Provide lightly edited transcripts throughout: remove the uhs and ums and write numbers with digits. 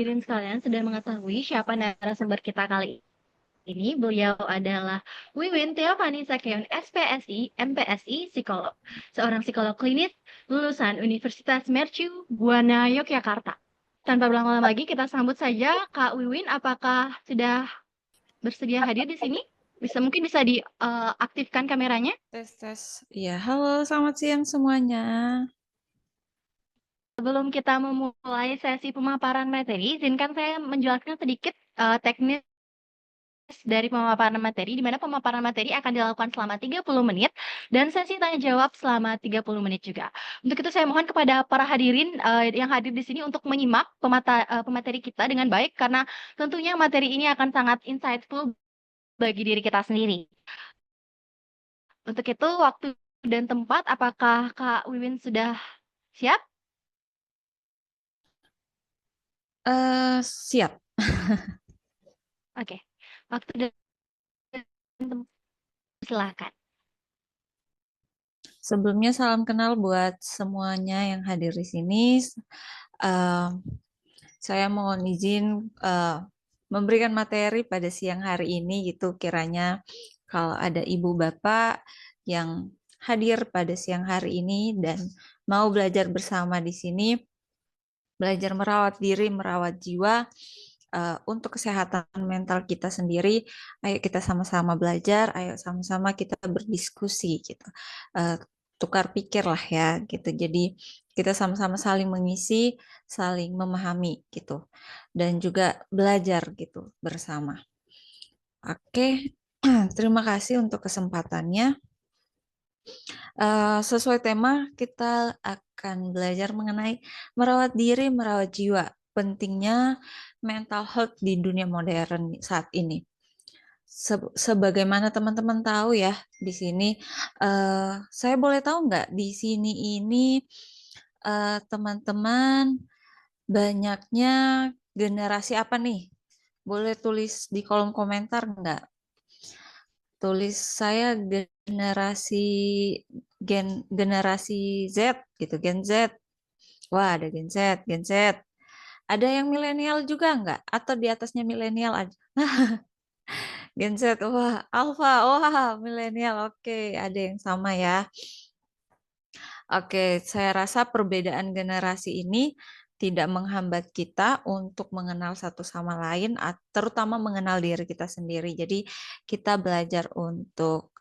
Hadirin sekalian sudah mengetahui siapa narasumber kita kali ini. Beliau adalah Wiwin Theophani Sakeon, SPSI, MPSI, psikolog. Seorang psikolog klinis lulusan Universitas Mercu Buana, Yogyakarta. Tanpa berlama-lama lagi, kita sambut saja Kak Wiwin. Apakah sudah bersedia hadir di sini? Mungkin bisa diaktifkan kameranya. Tes, tes. Ya, halo, selamat siang semuanya. Sebelum kita memulai sesi pemaparan materi, izinkan saya menjelaskan sedikit teknis dari pemaparan materi, di mana pemaparan materi akan dilakukan selama 30 menit dan sesi tanya jawab selama 30 menit juga. Untuk itu saya mohon kepada para hadirin yang hadir di sini untuk menyimak pemateri kita dengan baik karena tentunya materi ini akan sangat insightful bagi diri kita sendiri. Untuk itu waktu dan tempat, apakah Kak Wiwin sudah siap? Siap. Oke. Waktu dan tempat silakan. Sebelumnya salam kenal buat semuanya yang hadir di sini. Eh, saya mohon izin memberikan materi pada siang hari ini gitu. Kiranya kalau ada ibu bapak yang hadir pada siang hari ini dan mau belajar bersama di sini, belajar merawat diri, merawat jiwa untuk kesehatan mental kita sendiri. Ayo kita sama-sama belajar, ayo sama-sama kita berdiskusi gitu. Eh, Tukar pikir lah ya gitu. Jadi kita sama-sama saling mengisi, saling memahami gitu. Dan juga belajar gitu bersama. Oke, terima kasih untuk kesempatannya. Sesuai tema, kita akan belajar mengenai merawat diri, merawat jiwa. Pentingnya mental health di dunia modern saat ini. Sebagaimana teman-teman tahu ya, di sini saya boleh tahu nggak di sini ini teman-teman banyaknya generasi apa nih? Boleh tulis di kolom komentar nggak? Tulis saya generasi generasi Z gitu, Gen Z. Wah, ada Gen Z, Gen Z. Ada yang milenial juga nggak? Atau di atasnya milenial ada? Gen Z, wah, Alpha, wah, milenial. Oke, ada yang sama ya. Oke, saya rasa perbedaan generasi ini tidak menghambat kita untuk mengenal satu sama lain, terutama mengenal diri kita sendiri. Jadi, kita belajar untuk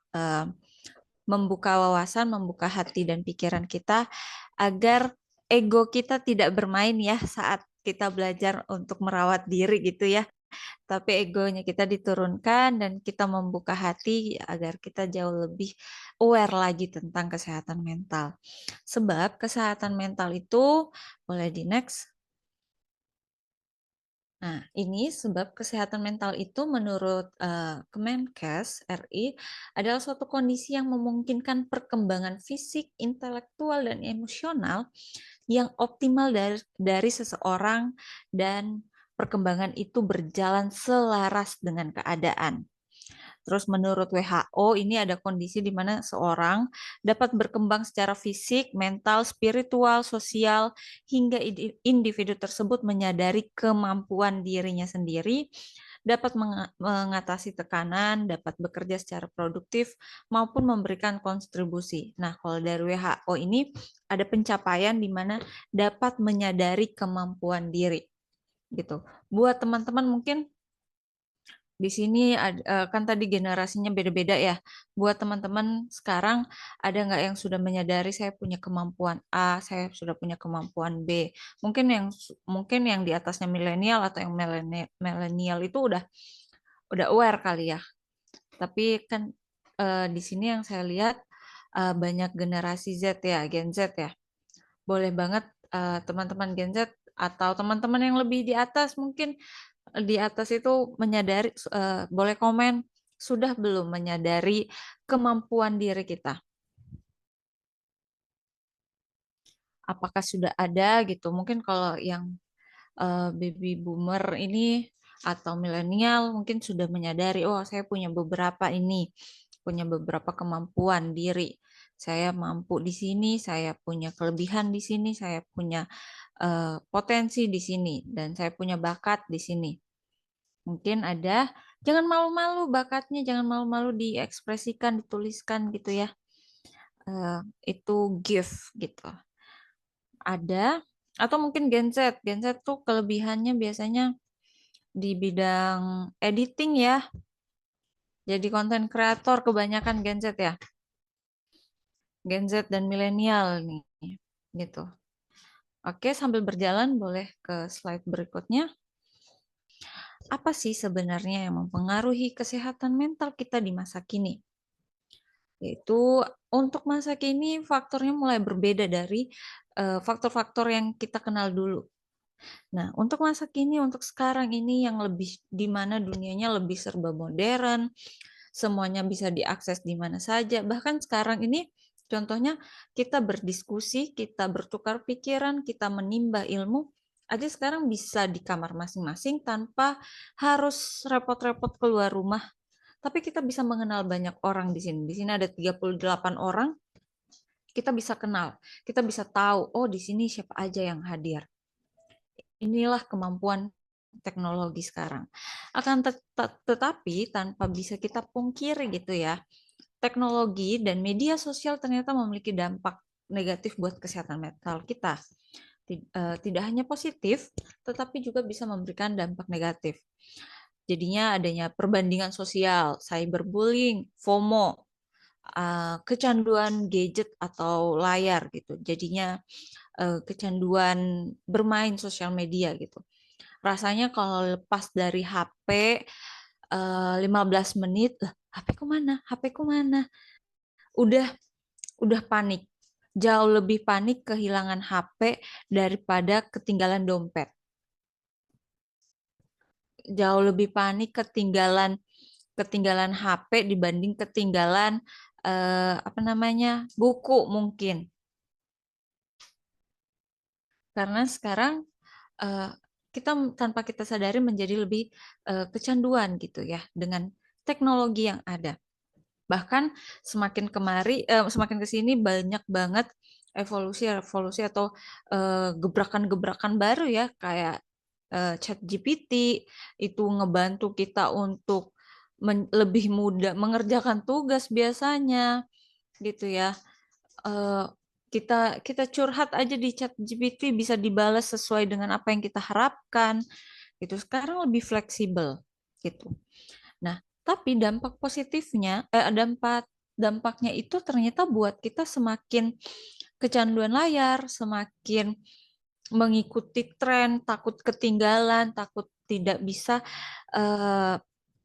membuka wawasan, membuka hati dan pikiran kita agar ego kita tidak bermain ya saat kita belajar untuk merawat diri gitu ya. Tapi egonya kita diturunkan dan kita membuka hati agar kita jauh lebih aware lagi tentang kesehatan mental. Sebab kesehatan mental itu, boleh di next. Nah, ini sebab kesehatan mental itu menurut Kemenkes RI adalah suatu kondisi yang memungkinkan perkembangan fisik, intelektual, dan emosional yang optimal dari seseorang dan perkembangan itu berjalan selaras dengan keadaan. Terus menurut WHO ini ada kondisi di mana seorang dapat berkembang secara fisik, mental, spiritual, sosial, hingga individu tersebut menyadari kemampuan dirinya sendiri, dapat mengatasi tekanan, dapat bekerja secara produktif, maupun memberikan kontribusi. Nah, kalau dari WHO ini ada pencapaian di mana dapat menyadari kemampuan diri gitu. Buat teman-teman mungkin di sini kan tadi generasinya beda-beda ya. Buat teman-teman sekarang ada nggak yang sudah menyadari saya punya kemampuan A, saya sudah punya kemampuan B. Mungkin yang di atasnya milenial atau yang milenial itu udah aware kali ya. Tapi kan di sini yang saya lihat banyak generasi Z ya, Gen Z ya. Boleh banget teman-teman Gen Z atau teman-teman yang lebih di atas mungkin di atas itu menyadari boleh komen sudah belum menyadari kemampuan diri kita. Apakah sudah ada gitu? Mungkin kalau yang baby boomer ini atau milenial mungkin sudah menyadari, oh saya punya beberapa kemampuan diri. Saya mampu di sini, saya punya kelebihan di sini, saya punya potensi di sini, dan saya punya bakat di sini. Mungkin ada, jangan malu-malu bakatnya, jangan malu-malu diekspresikan, dituliskan gitu ya. Eh, itu gift gitu. Ada, atau mungkin Gen Z. Gen Z tuh kelebihannya biasanya di bidang editing ya. Jadi konten kreator kebanyakan Gen Z ya. Gen Z dan milenial nih. Gitu. Oke, sambil berjalan boleh ke slide berikutnya. Apa sih sebenarnya yang mempengaruhi kesehatan mental kita di masa kini? Yaitu untuk masa kini faktornya mulai berbeda dari faktor-faktor yang kita kenal dulu. Nah, untuk masa kini, untuk sekarang ini yang lebih di mana dunianya lebih serba modern, semuanya bisa diakses di mana saja. Bahkan sekarang ini contohnya kita berdiskusi, kita bertukar pikiran, kita menimba ilmu, aja sekarang bisa di kamar masing-masing tanpa harus repot-repot keluar rumah. Tapi kita bisa mengenal banyak orang di sini. Di sini ada 38 orang, kita bisa kenal, kita bisa tahu, oh di sini siapa aja yang hadir. Inilah kemampuan teknologi sekarang. Akan tetapi tanpa bisa kita pungkiri gitu ya, teknologi dan media sosial ternyata memiliki dampak negatif buat kesehatan mental kita. Tidak hanya positif, tetapi juga bisa memberikan dampak negatif. Jadinya adanya perbandingan sosial, cyberbullying, FOMO, kecanduan gadget atau layar gitu. Jadinya kecanduan bermain sosial media gitu. Rasanya kalau lepas dari HP 15 menit, lah HP ku mana? HP ku mana? Udah udah panik. Jauh lebih panik kehilangan HP daripada ketinggalan dompet. Jauh lebih panik ketinggalan HP dibanding ketinggalan apa namanya? Buku mungkin. Karena sekarang eh, kita tanpa kita sadari menjadi lebih kecanduan gitu ya dengan teknologi yang ada. Bahkan semakin ke sini banyak banget evolusi atau gebrakan-gebrakan baru ya kayak ChatGPT itu ngebantu kita untuk lebih mudah mengerjakan tugas biasanya gitu ya. Eh, kita curhat aja di ChatGPT bisa dibalas sesuai dengan apa yang kita harapkan gitu. Sekarang lebih fleksibel gitu. Nah, tapi dampaknya itu ternyata buat kita semakin kecanduan layar, semakin mengikuti tren, takut ketinggalan, takut tidak bisa eh,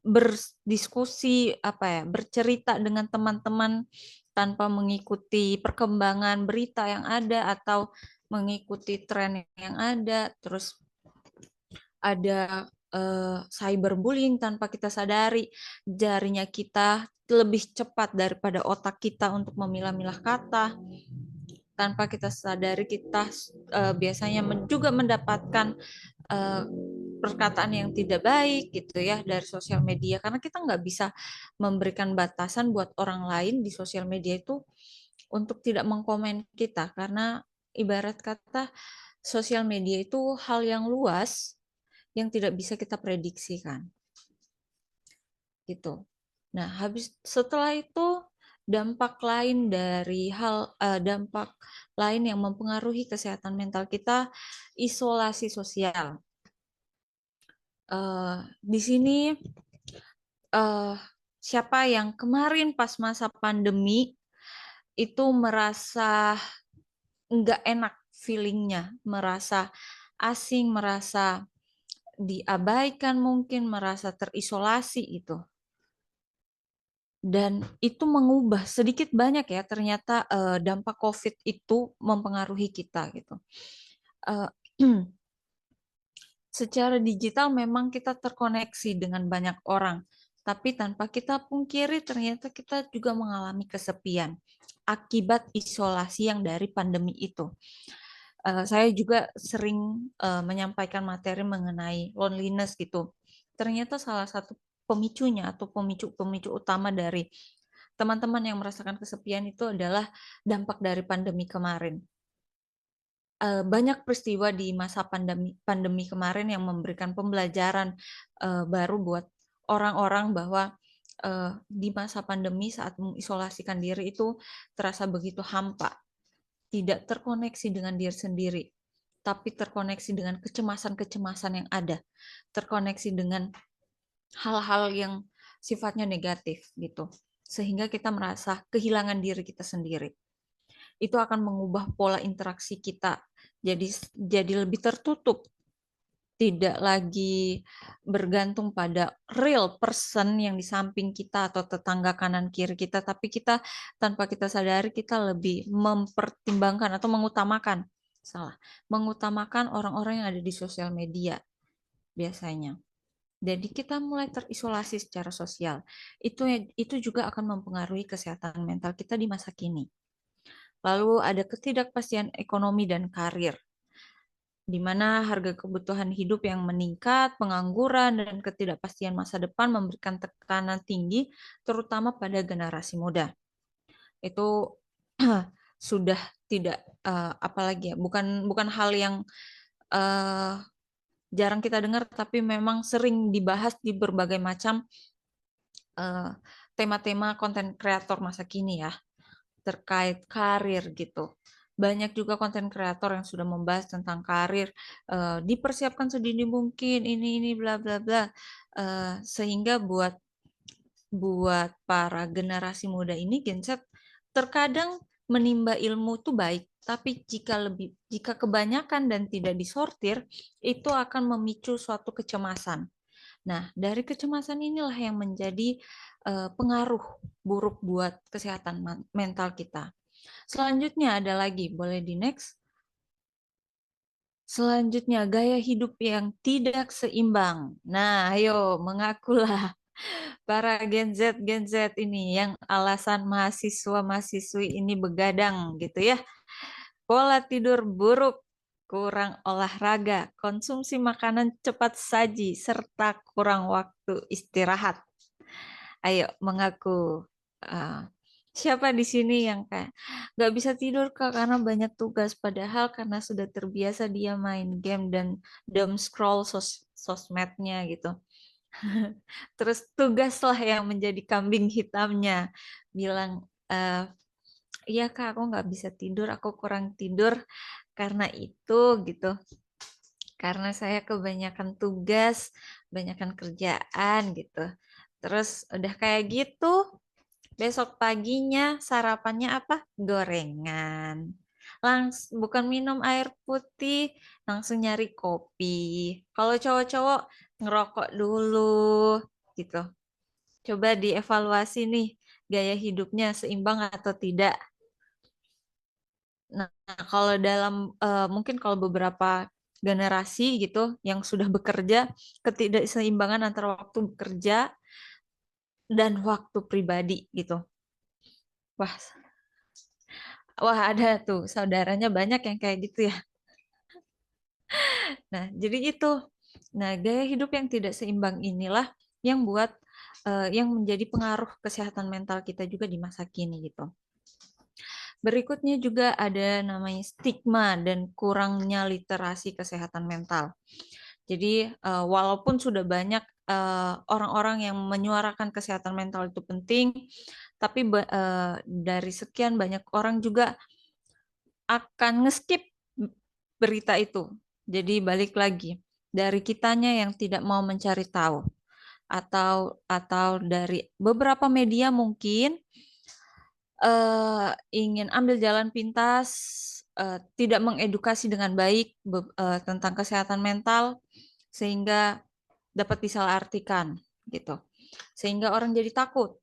berdiskusi bercerita dengan teman-teman tanpa mengikuti perkembangan berita yang ada atau mengikuti tren yang ada. Terus ada cyberbullying tanpa kita sadari, jarinya kita lebih cepat daripada otak kita untuk memilah-milah kata. Tanpa kita sadari kita biasanya juga mendapatkan eh, perkataan yang tidak baik gitu ya dari sosial media karena kita nggak bisa memberikan batasan buat orang lain di sosial media itu untuk tidak mengkomen kita karena ibarat kata sosial media itu hal yang luas yang tidak bisa kita prediksikan gitu. Nah, setelah itu dampak lain yang mempengaruhi kesehatan mental kita isolasi sosial. Di sini siapa yang kemarin pas masa pandemi itu merasa nggak enak feelingnya, merasa asing, merasa diabaikan mungkin, merasa terisolasi itu. Dan itu mengubah sedikit banyak ya ternyata dampak COVID itu mempengaruhi kita gitu. Eh, Secara digital memang kita terkoneksi dengan banyak orang, tapi tanpa kita pungkiri ternyata kita juga mengalami kesepian akibat isolasi yang dari pandemi itu. Saya juga sering menyampaikan materi mengenai loneliness gitu. Ternyata salah satu pemicunya atau pemicu utama dari teman-teman yang merasakan kesepian itu adalah dampak dari pandemi kemarin. Banyak peristiwa di masa pandemi pandemi kemarin yang memberikan pembelajaran, baru buat orang-orang bahwa, di masa pandemi saat mengisolasikan diri itu terasa begitu hampa, tidak terkoneksi dengan diri sendiri, tapi terkoneksi dengan kecemasan-kecemasan yang ada, terkoneksi dengan hal-hal yang sifatnya negatif gitu, sehingga kita merasa kehilangan diri kita sendiri. Itu akan mengubah pola interaksi kita jadi lebih tertutup, tidak lagi bergantung pada real person yang di samping kita atau tetangga kanan kiri kita, tapi kita tanpa kita sadari kita lebih mempertimbangkan atau mengutamakan orang-orang yang ada di sosial media biasanya. Jadi kita mulai terisolasi secara sosial. Itu juga akan mempengaruhi kesehatan mental kita di masa kini. Lalu ada ketidakpastian ekonomi dan karir, di mana harga kebutuhan hidup yang meningkat, pengangguran, dan ketidakpastian masa depan memberikan tekanan tinggi, terutama pada generasi muda. Itu sudah tidak apalagi ya, bukan hal yang uh, jarang kita dengar, tapi memang sering dibahas di berbagai macam tema-tema konten kreator masa kini ya, terkait karir gitu. Banyak juga konten kreator yang sudah membahas tentang karir, dipersiapkan sedini mungkin, ini bla bla bla, sehingga buat buat para generasi muda ini Gen Z terkadang menimba ilmu itu baik, tapi jika kebanyakan dan tidak disortir, itu akan memicu suatu kecemasan. Nah, dari kecemasan inilah yang menjadi pengaruh buruk buat kesehatan mental kita. Selanjutnya ada lagi, boleh di next. Selanjutnya, gaya hidup yang tidak seimbang. Nah, ayo mengakulah para Gen Z ini yang alasan mahasiswa-mahasiswi ini begadang gitu ya. Pola tidur buruk, kurang olahraga, konsumsi makanan cepat saji, serta kurang waktu istirahat. Ayo mengaku. Ah, siapa di sini yang kayak nggak bisa tidur Kak karena banyak tugas, padahal karena sudah terbiasa dia main game dan scroll sosmednya gitu. Terus tugaslah yang menjadi kambing hitamnya. Bilang, iya Kak, aku nggak bisa tidur, aku kurang tidur karena itu gitu. Karena saya kebanyakan tugas, kebanyakan kerjaan gitu. Terus udah kayak gitu, besok paginya sarapannya apa? Gorengan. Bukan minum air putih, langsung nyari kopi. Kalau cowok-cowok ngerokok dulu gitu. Coba dievaluasi nih, gaya hidupnya seimbang atau tidak. Nah, kalau dalam mungkin kalau beberapa generasi gitu yang sudah bekerja, ketidakseimbangan antara waktu bekerja dan waktu pribadi gitu. Wah, wah ada tuh saudaranya banyak yang kayak gitu ya. Nah, jadi itu. Nah, gaya hidup yang tidak seimbang inilah yang yang menjadi pengaruh kesehatan mental kita juga di masa kini gitu. Berikutnya juga ada namanya stigma dan kurangnya literasi kesehatan mental. Jadi walaupun sudah banyak orang-orang yang menyuarakan kesehatan mental itu penting, tapi dari sekian banyak orang juga akan ngeskip berita itu. Jadi balik lagi dari kitanya yang tidak mau mencari tahu, atau dari beberapa media mungkin ingin ambil jalan pintas, tidak mengedukasi dengan baik tentang kesehatan mental sehingga dapat disalahartikan gitu. Sehingga orang jadi takut.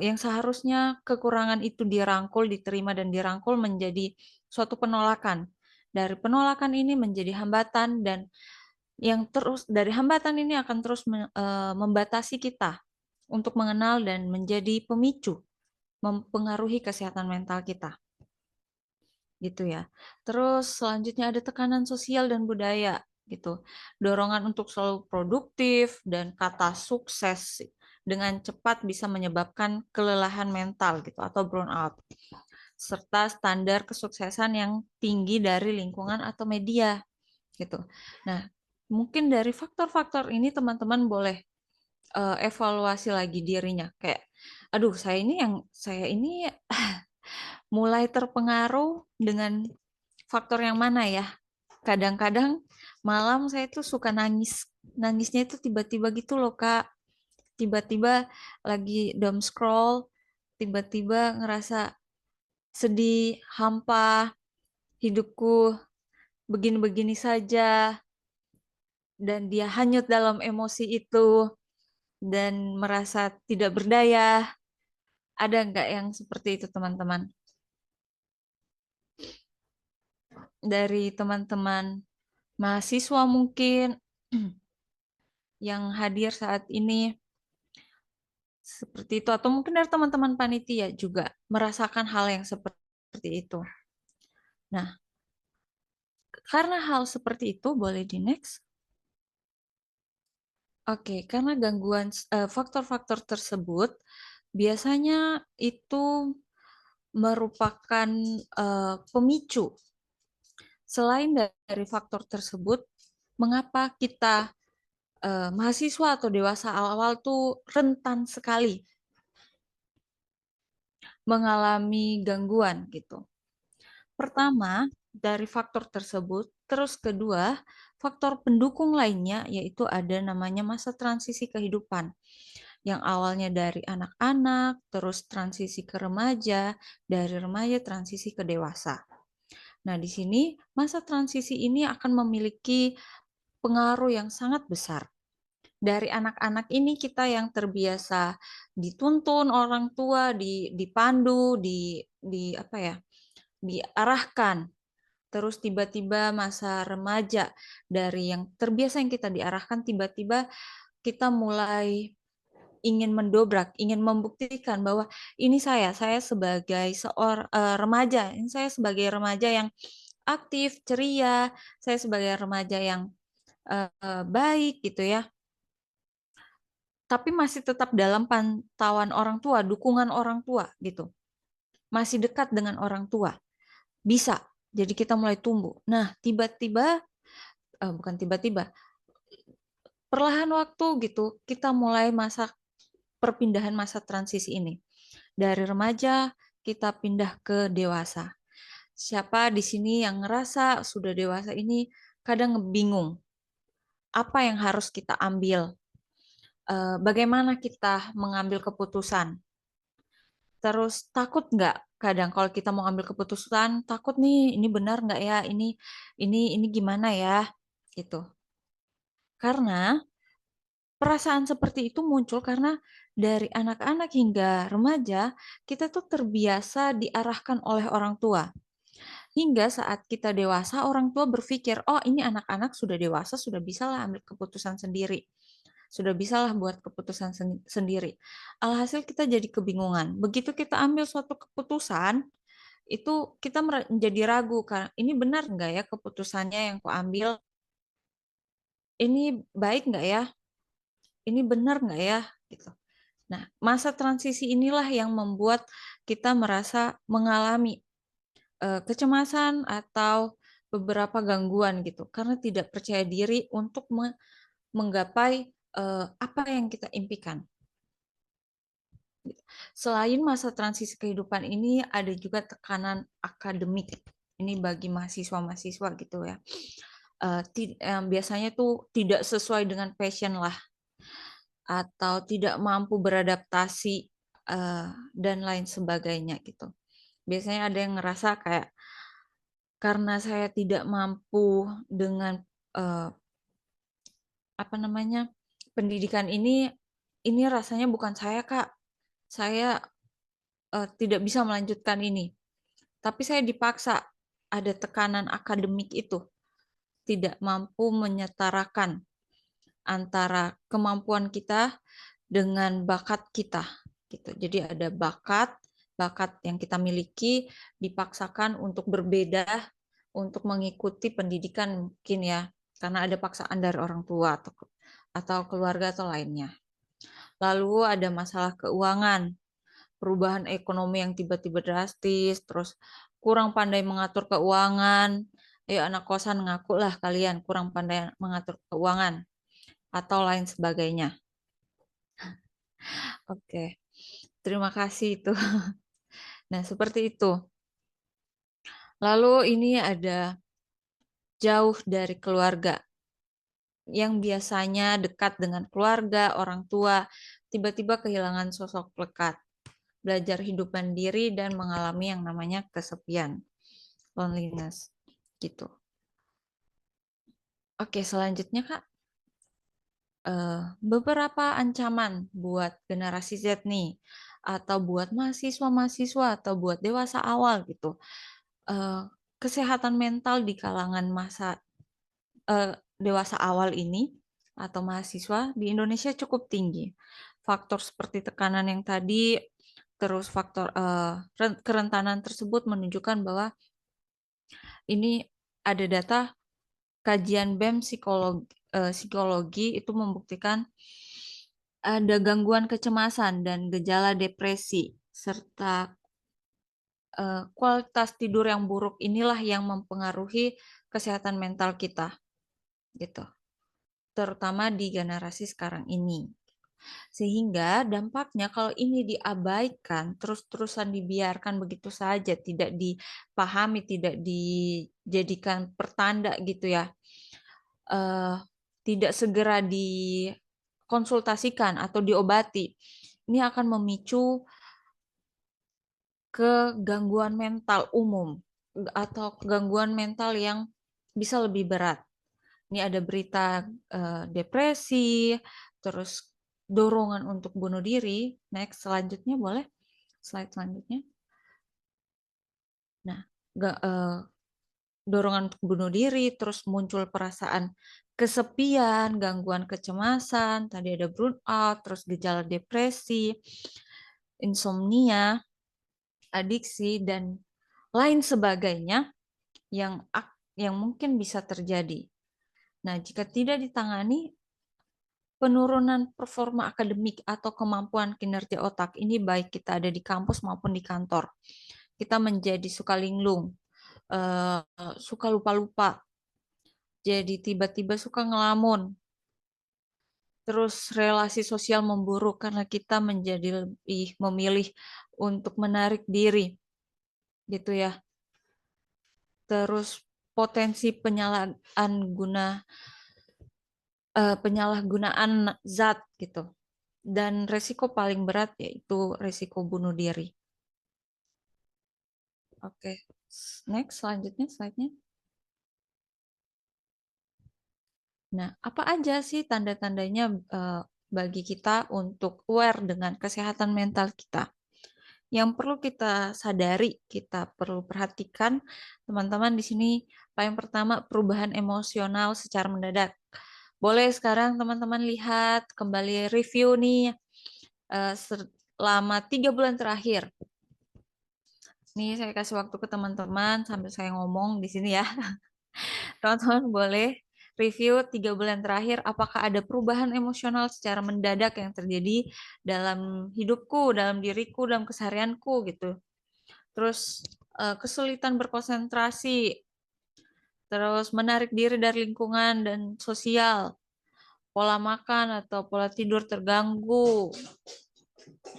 Yang seharusnya kekurangan itu dirangkul, diterima dan dirangkul menjadi suatu penolakan. Dari penolakan ini menjadi hambatan, dan yang terus dari hambatan ini akan terus membatasi kita untuk mengenal dan menjadi pemicu mempengaruhi kesehatan mental kita. Gitu ya. Terus selanjutnya ada tekanan sosial dan budaya gitu. Dorongan untuk selalu produktif dan kata sukses dengan cepat bisa menyebabkan kelelahan mental gitu atau burnout, serta standar kesuksesan yang tinggi dari lingkungan atau media gitu. Nah, mungkin dari faktor-faktor ini teman-teman boleh evaluasi lagi dirinya kayak, aduh saya ini mulai terpengaruh dengan faktor yang mana ya? Kadang-kadang malam saya tuh suka nangis. Nangisnya itu tiba-tiba gitu loh, Kak. Tiba-tiba lagi doom scroll, tiba-tiba ngerasa sedih, hampa, hidupku begini-begini saja, dan dia hanyut dalam emosi itu, dan merasa tidak berdaya. Ada nggak yang seperti itu, teman-teman? Dari teman-teman mahasiswa mungkin yang hadir saat ini seperti itu, atau mungkin dari teman-teman panitia juga merasakan hal yang seperti itu. Nah, karena hal seperti itu, boleh di next. Oke, karena gangguan faktor-faktor tersebut biasanya itu merupakan pemicu. Selain dari faktor tersebut, mengapa kita mahasiswa atau dewasa awal tuh rentan sekali mengalami gangguan gitu. Pertama, dari faktor tersebut, terus kedua, faktor pendukung lainnya yaitu ada namanya masa transisi kehidupan yang awalnya dari anak-anak, terus transisi ke remaja, dari remaja transisi ke dewasa. Nah, di sini masa transisi ini akan memiliki pengaruh yang sangat besar. Dari anak-anak ini kita yang terbiasa dituntun orang tua, dipandu, di apa ya, diarahkan. Terus tiba-tiba masa remaja, dari yang terbiasa yang kita diarahkan, tiba-tiba kita mulai ingin mendobrak, ingin membuktikan bahwa ini saya sebagai remaja, ini saya sebagai remaja yang aktif, ceria, saya sebagai remaja yang baik gitu ya. Tapi masih tetap dalam pantauan orang tua, dukungan orang tua gitu. Masih dekat dengan orang tua. Bisa. Jadi kita mulai tumbuh. Nah, tiba-tiba bukan tiba-tiba, perlahan waktu gitu, kita mulai perpindahan masa transisi ini. Dari remaja, kita pindah ke dewasa. Siapa di sini yang ngerasa sudah dewasa ini kadang bingung, apa yang harus kita ambil, bagaimana kita mengambil keputusan. Terus takut nggak kadang kalau kita mau ambil keputusan, takut nih, ini benar nggak ya, ini gimana ya, gitu. Karena perasaan seperti itu muncul karena dari anak-anak hingga remaja, kita tuh terbiasa diarahkan oleh orang tua. Hingga saat kita dewasa, orang tua berpikir, oh ini anak-anak sudah dewasa, sudah bisalah ambil keputusan sendiri. Sudah bisalah buat keputusan sendiri. Alhasil kita jadi kebingungan. Begitu kita ambil suatu keputusan, itu kita menjadi ragu, kan ini benar nggak ya keputusannya yang kuambil? Ini baik nggak ya? Ini benar nggak ya? Gitu. Nah, masa transisi inilah yang membuat kita merasa mengalami kecemasan atau beberapa gangguan gitu, karena tidak percaya diri untuk menggapai apa yang kita impikan. Selain masa transisi kehidupan ini, ada juga tekanan akademik. Ini bagi mahasiswa-mahasiswa gitu ya. Biasanya tuh tidak sesuai dengan passion lah, atau tidak mampu beradaptasi dan lain sebagainya gitu. Biasanya ada yang ngerasa kayak karena saya tidak mampu dengan eh, apa namanya pendidikan ini rasanya bukan saya, Kak. Saya tidak bisa melanjutkan ini. Tapi saya dipaksa, ada tekanan akademik itu, tidak mampu menyetarakan antara kemampuan kita dengan bakat kita gitu. Jadi ada bakat yang kita miliki dipaksakan untuk berbeda, untuk mengikuti pendidikan mungkin ya, karena ada paksaan dari orang tua atau keluarga atau lainnya. Lalu ada masalah keuangan, perubahan ekonomi yang tiba-tiba drastis, terus kurang pandai mengatur keuangan. Ayo anak kosan ngaku lah kalian kurang pandai mengatur keuangan atau lain sebagainya. Oke, terima kasih itu. Nah, seperti itu. Lalu ini ada jauh dari keluarga yang biasanya dekat dengan keluarga, orang tua, tiba-tiba kehilangan sosok lekat, belajar hidup mandiri dan mengalami yang namanya kesepian, loneliness, gitu. Oke, selanjutnya Kak, beberapa ancaman buat generasi Z nih, atau buat mahasiswa-mahasiswa atau buat dewasa awal gitu. Eh, Kesehatan mental di kalangan masa dewasa awal ini atau mahasiswa di Indonesia cukup tinggi. Faktor seperti tekanan yang tadi, terus faktor kerentanan tersebut menunjukkan bahwa ini ada data kajian BEM psikologi itu membuktikan ada gangguan kecemasan dan gejala depresi serta kualitas tidur yang buruk inilah yang mempengaruhi kesehatan mental kita gitu, terutama di generasi sekarang ini. Sehingga dampaknya kalau ini diabaikan, terus-terusan dibiarkan begitu saja, tidak dipahami, tidak dijadikan pertanda gitu ya, eh, tidak segera dikonsultasikan atau diobati, ini akan memicu ke gangguan mental umum atau gangguan mental yang bisa lebih berat. Ini ada berita depresi, terus dorongan untuk bunuh diri. Next, selanjutnya boleh? Slide selanjutnya. Nah, dorongan untuk bunuh diri, terus muncul perasaan kesepian, gangguan kecemasan, tadi ada burnout, terus gejala depresi, insomnia, adiksi, dan lain sebagainya yang yang mungkin bisa terjadi. Nah, jika tidak ditangani, penurunan performa akademik atau kemampuan kinerja otak ini baik kita ada di kampus maupun di kantor. Kita menjadi suka linglung, suka lupa-lupa, jadi tiba-tiba suka ngelamun, terus relasi sosial memburuk karena kita menjadi lebih memilih untuk menarik diri, gitu ya. Terus potensi penyalahgunaan zat gitu. Dan resiko paling berat yaitu resiko bunuh diri. Oke, next selanjutnya slide-nya. Nah, apa aja sih tanda-tandanya bagi kita untuk aware dengan kesehatan mental kita? Yang perlu kita sadari, kita perlu perhatikan, teman-teman di sini paling pertama perubahan emosional secara mendadak. Boleh sekarang teman-teman lihat kembali review nih selama 3 bulan terakhir. Nih saya kasih waktu ke teman-teman sambil saya ngomong di sini ya. Teman-teman boleh review 3 bulan terakhir apakah ada perubahan emosional secara mendadak yang terjadi dalam hidupku, dalam diriku, dalam keseharianku gitu. Terus kesulitan berkonsentrasi, terus menarik diri dari lingkungan dan sosial, pola makan atau pola tidur terganggu,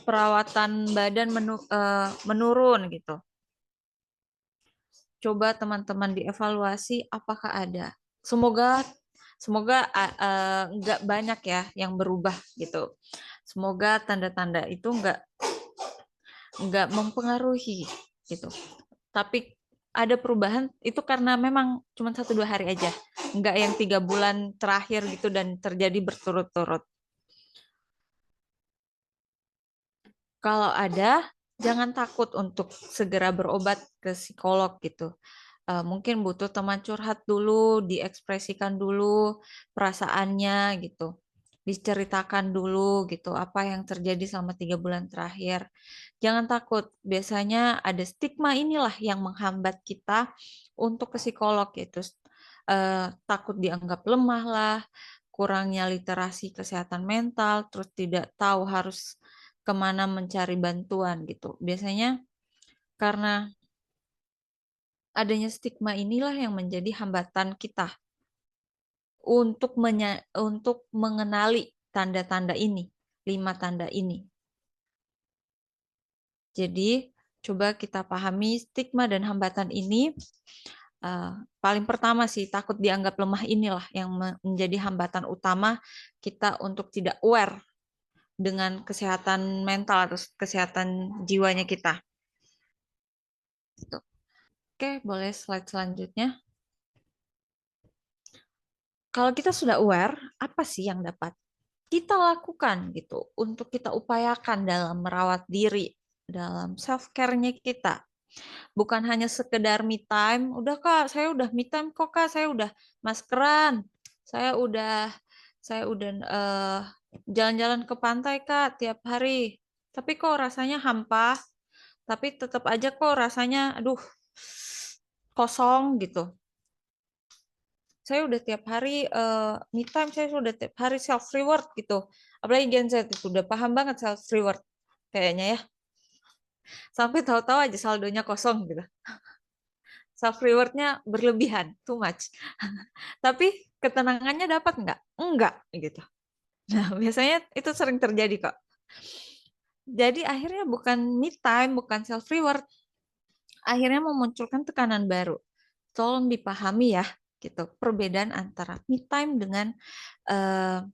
perawatan badan menurun gitu. Coba teman-teman dievaluasi apakah ada. Semoga semoga nggak banyak ya yang berubah gitu. Semoga tanda-tanda itu nggak mempengaruhi gitu. Tapi ada perubahan itu karena memang cuma 1-2 hari aja, nggak yang 3 bulan terakhir gitu dan terjadi berturut-turut. Kalau ada, jangan takut untuk segera berobat ke psikolog gitu. Mungkin butuh teman curhat dulu, diekspresikan dulu perasaannya gitu. Diceritakan dulu gitu apa yang terjadi selama 3 bulan terakhir. Jangan takut, biasanya ada stigma inilah yang menghambat kita untuk ke psikolog gitu. Takut dianggap lemah lah, kurangnya literasi kesehatan mental, terus tidak tahu harus kemana mencari bantuan gitu. Biasanya karena adanya stigma inilah yang menjadi hambatan kita untuk mengenali tanda-tanda ini, 5 tanda ini. Jadi, coba kita pahami stigma dan hambatan ini. Paling pertama sih, takut dianggap lemah inilah yang menjadi hambatan utama kita untuk tidak aware dengan kesehatan mental atau kesehatan jiwanya kita. Gitu. Oke, boleh slide selanjutnya. Kalau kita sudah aware, apa sih yang dapat kita lakukan gitu untuk kita upayakan dalam merawat diri, dalam self care-nya kita? Bukan hanya sekedar me time, udah Kak, saya udah me time kok Kak, saya udah maskeran, saya udah jalan-jalan ke pantai Kak tiap hari. Tapi kok rasanya hampa, tapi tetap aja kok rasanya aduh kosong gitu. Saya udah tiap hari me time, saya sudah tiap hari self reward gitu. Apalagi Gen Z itu udah paham banget self reward kayaknya ya. Sampai tahu-tahu aja saldonya kosong gitu. Self reward-nya berlebihan, too much. Tapi ketenangannya dapat nggak? Enggak gitu. Nah, biasanya itu sering terjadi kok. Jadi akhirnya bukan me time, bukan self reward, akhirnya memunculkan tekanan baru. Tolong dipahami ya, gitu. Perbedaan antara me time dengan uh,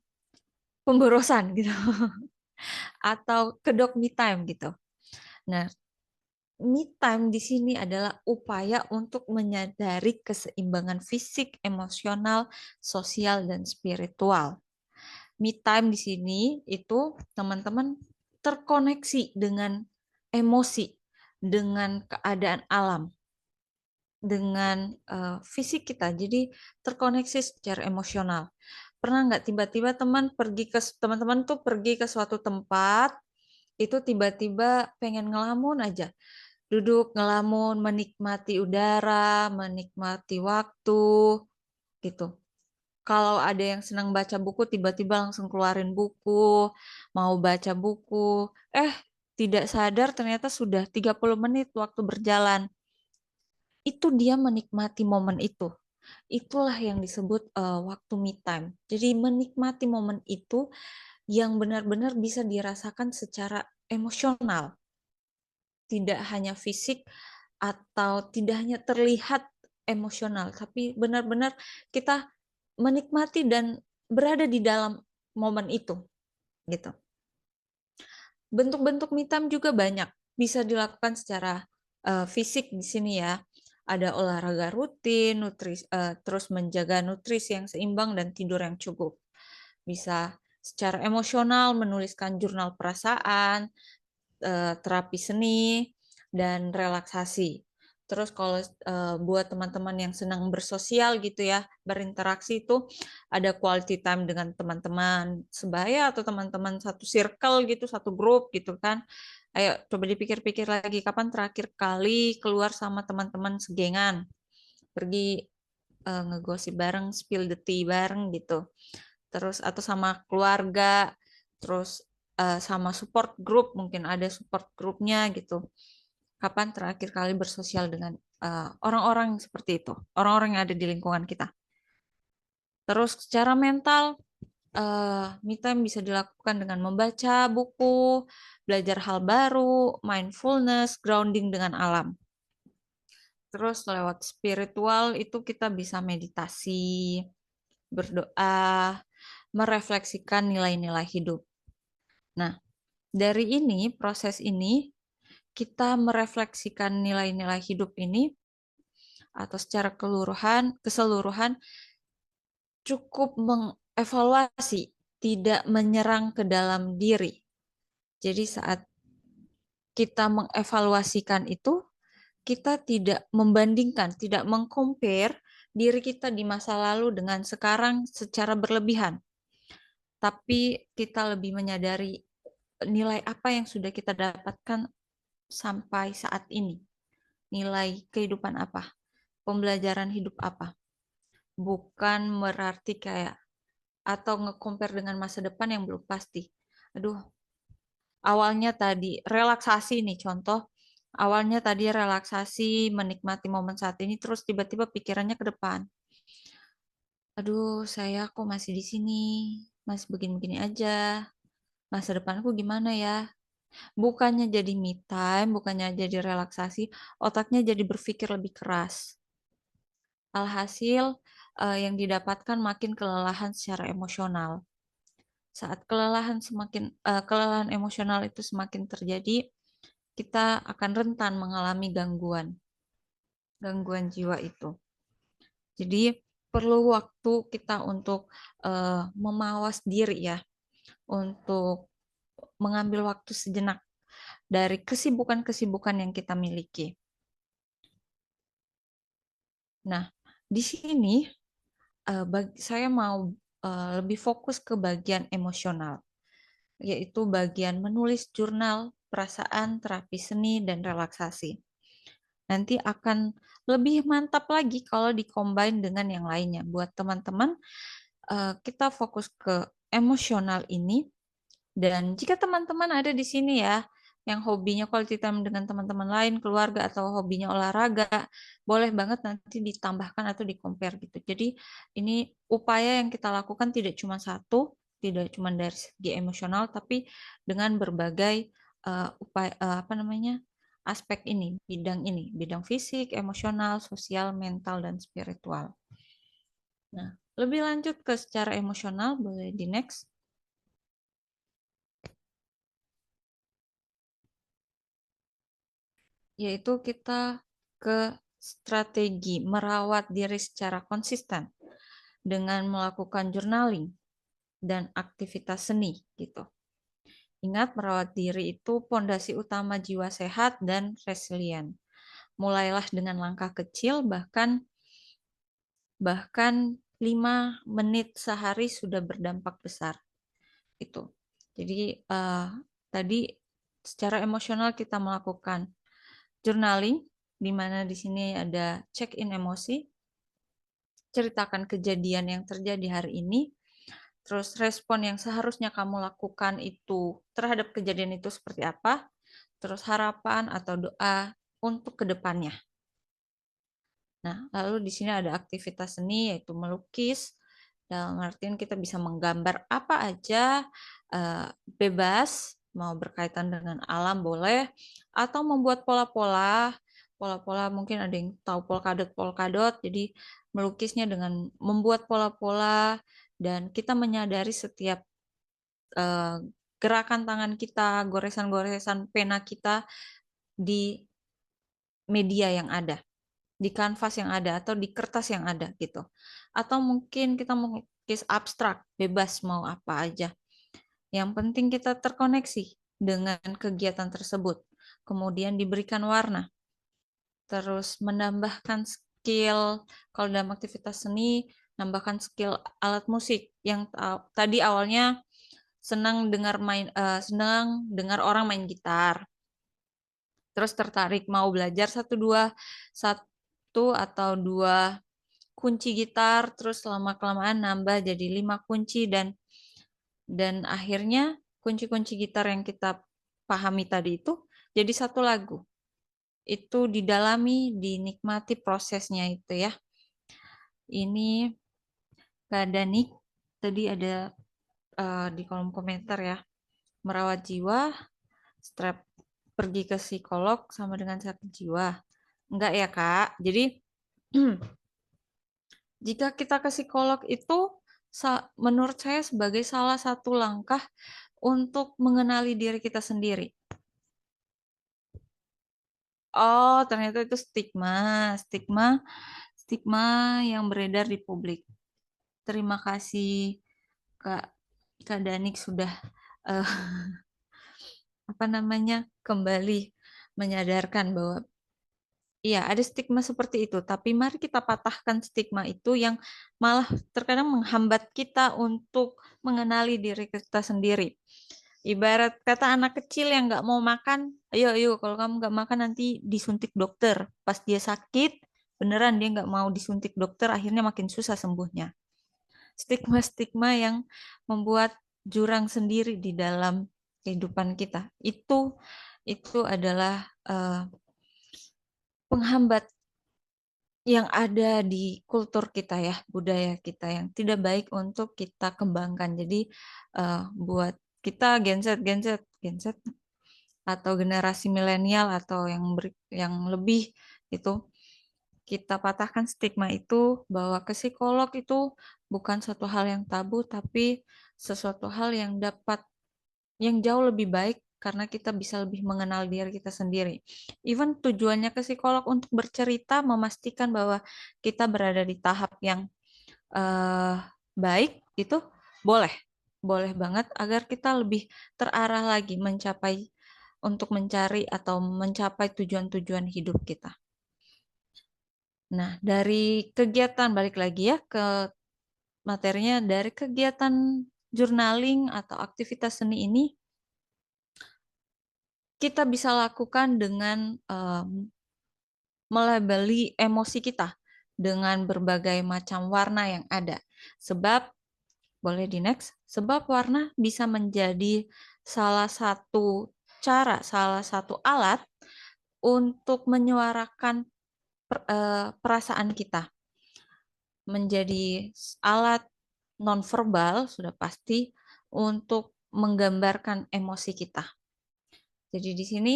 pemborosan gitu atau kedok me time gitu. Nah, me time di sini adalah upaya untuk menyadari keseimbangan fisik, emosional, sosial, dan spiritual. Me time di sini itu teman-teman terkoneksi dengan emosi, dengan keadaan alam, dengan fisik kita. Jadi terkoneksi secara emosional. Pernah nggak tiba-tiba teman-teman tuh pergi ke suatu tempat, itu tiba-tiba pengen ngelamun aja, duduk ngelamun, menikmati udara, menikmati waktu, gitu. Kalau ada yang senang baca buku, tiba-tiba langsung keluarin buku, mau baca buku. Tidak sadar ternyata sudah 30 menit waktu berjalan. Itu dia menikmati momen itu. Itulah yang disebut waktu me time. Jadi menikmati momen itu yang benar-benar bisa dirasakan secara emosional. Tidak hanya fisik atau tidak hanya terlihat emosional, tapi benar-benar kita menikmati dan berada di dalam momen itu gitu. Bentuk-bentuk me time juga banyak, bisa dilakukan secara fisik di sini ya. Ada olahraga rutin, terus menjaga nutrisi yang seimbang dan tidur yang cukup. Bisa secara emosional menuliskan jurnal perasaan, terapi seni, dan relaksasi. Terus kalau buat teman-teman yang senang bersosial gitu ya, berinteraksi itu ada quality time dengan teman-teman sebaya atau teman-teman satu circle gitu, satu grup gitu kan. Ayo coba dipikir-pikir lagi kapan terakhir kali keluar sama teman-teman segengan, pergi ngegosip bareng, spill the tea bareng gitu. Terus atau sama keluarga, terus sama support group, mungkin ada support grupnya gitu. Kapan terakhir kali bersosial dengan orang-orang seperti itu, orang-orang yang ada di lingkungan kita. Terus secara mental, me time bisa dilakukan dengan membaca buku, belajar hal baru, mindfulness, grounding dengan alam. Terus lewat spiritual itu kita bisa meditasi, berdoa, merefleksikan nilai-nilai hidup. Nah, dari ini, proses ini, kita merefleksikan nilai-nilai hidup ini atau secara keseluruhan cukup mengevaluasi, tidak menyerang ke dalam diri. Jadi saat kita mengevaluasikan itu, kita tidak membandingkan, tidak mengcompare diri kita di masa lalu dengan sekarang secara berlebihan. Tapi kita lebih menyadari nilai apa yang sudah kita dapatkan sampai saat ini. Nilai kehidupan apa? Pembelajaran hidup apa? Bukan berarti kayak atau nge-compare dengan masa depan yang belum pasti. Aduh, awalnya tadi relaksasi nih contoh, awalnya tadi relaksasi, menikmati momen saat ini, terus tiba-tiba pikirannya ke depan. Aduh, saya kok masih di sini, masih begini-begini aja. Masa depanku gimana ya? Bukannya jadi me time, bukannya jadi relaksasi, otaknya jadi berpikir lebih keras. Alhasil, yang didapatkan makin kelelahan secara emosional. Saat kelelahan emosional itu semakin terjadi, kita akan rentan mengalami gangguan jiwa itu. Jadi perlu waktu kita untuk memawas diri ya, untuk mengambil waktu sejenak dari kesibukan-kesibukan yang kita miliki. Nah, di sini saya mau lebih fokus ke bagian emosional, yaitu bagian menulis jurnal, perasaan, terapi seni, dan relaksasi. Nanti akan lebih mantap lagi kalau dikombin dengan yang lainnya. Buat teman-teman, kita fokus ke emosional ini. Dan jika teman-teman ada di sini ya, yang hobinya quality time dengan teman-teman lain, keluarga, atau hobinya olahraga, boleh banget nanti ditambahkan atau di-compare gitu. Jadi ini upaya yang kita lakukan tidak cuma satu, tidak cuma dari segi emosional, tapi dengan berbagai aspek ini, bidang fisik, emosional, sosial, mental, dan spiritual. Nah, lebih lanjut ke secara emosional, boleh di next. Yaitu kita ke strategi merawat diri secara konsisten dengan melakukan journaling dan aktivitas seni gitu. Ingat, merawat diri itu pondasi utama jiwa sehat dan resilient. Mulailah dengan langkah kecil, bahkan 5 menit sehari sudah berdampak besar. Itu. Jadi tadi secara emosional kita melakukan journaling, di mana di sini ada check-in emosi, ceritakan kejadian yang terjadi hari ini, terus respon yang seharusnya kamu lakukan itu terhadap kejadian itu seperti apa, terus harapan atau doa untuk kedepannya. Nah, lalu di sini ada aktivitas seni, yaitu melukis. Dalam artian kita bisa menggambar apa aja, bebas, mau berkaitan dengan alam boleh, atau membuat pola-pola. Pola-pola mungkin ada yang tahu polkadot, jadi melukisnya dengan membuat pola-pola, dan kita menyadari setiap gerakan tangan kita, goresan-goresan pena kita di media yang ada, di kanvas yang ada, atau di kertas yang ada gitu. Atau mungkin kita melukis abstrak, bebas mau apa aja. Yang penting kita terkoneksi dengan kegiatan tersebut. Kemudian diberikan warna. Terus menambahkan skill, kalau dalam aktivitas seni, nambahkan skill alat musik yang tadi awalnya senang dengar orang main gitar. Terus tertarik mau belajar satu atau dua kunci gitar, terus lama-kelamaan nambah jadi 5 kunci, dan akhirnya kunci-kunci gitar yang kita pahami tadi itu jadi satu lagu. Itu didalami, dinikmati prosesnya itu ya. Ini Kak Danik tadi ada di kolom komentar ya. Merawat jiwa, strap pergi ke psikolog sama dengan sakit jiwa. Enggak ya, Kak. Jadi jika kita ke psikolog itu menurut saya sebagai salah satu langkah untuk mengenali diri kita sendiri. Oh, ternyata itu stigma yang beredar di publik. Terima kasih Kak Kak Danik sudah uh, kembali menyadarkan bahwa iya, ada stigma seperti itu, tapi mari kita patahkan stigma itu yang malah terkadang menghambat kita untuk mengenali diri kita sendiri. Ibarat kata anak kecil yang nggak mau makan, ayo, kalau kamu nggak makan nanti disuntik dokter. Pas dia sakit, beneran dia nggak mau disuntik dokter, akhirnya makin susah sembuhnya. stigma-stigma yang membuat jurang sendiri di dalam kehidupan kita. Itu adalah penghambat yang ada di kultur kita ya, budaya kita yang tidak baik untuk kita kembangkan. Jadi buat kita Gen Z atau generasi milenial atau yang lebih itu kita patahkan stigma itu bahwa ke psikolog itu bukan suatu hal yang tabu tapi sesuatu hal yang jauh lebih baik karena kita bisa lebih mengenal diri kita sendiri. Even tujuannya ke psikolog untuk bercerita, memastikan bahwa kita berada di tahap yang eh, baik, itu boleh. Boleh banget agar kita lebih terarah lagi untuk mencari atau mencapai tujuan-tujuan hidup kita. Nah, dari kegiatan, balik lagi ya ke materinya, dari kegiatan journaling atau aktivitas seni ini, kita bisa lakukan dengan melabeli emosi kita dengan berbagai macam warna yang ada. Sebab, boleh di next, sebab warna bisa menjadi salah satu salah satu alat untuk menyuarakan perasaan kita. Menjadi alat nonverbal, sudah pasti, untuk menggambarkan emosi kita. Jadi di sini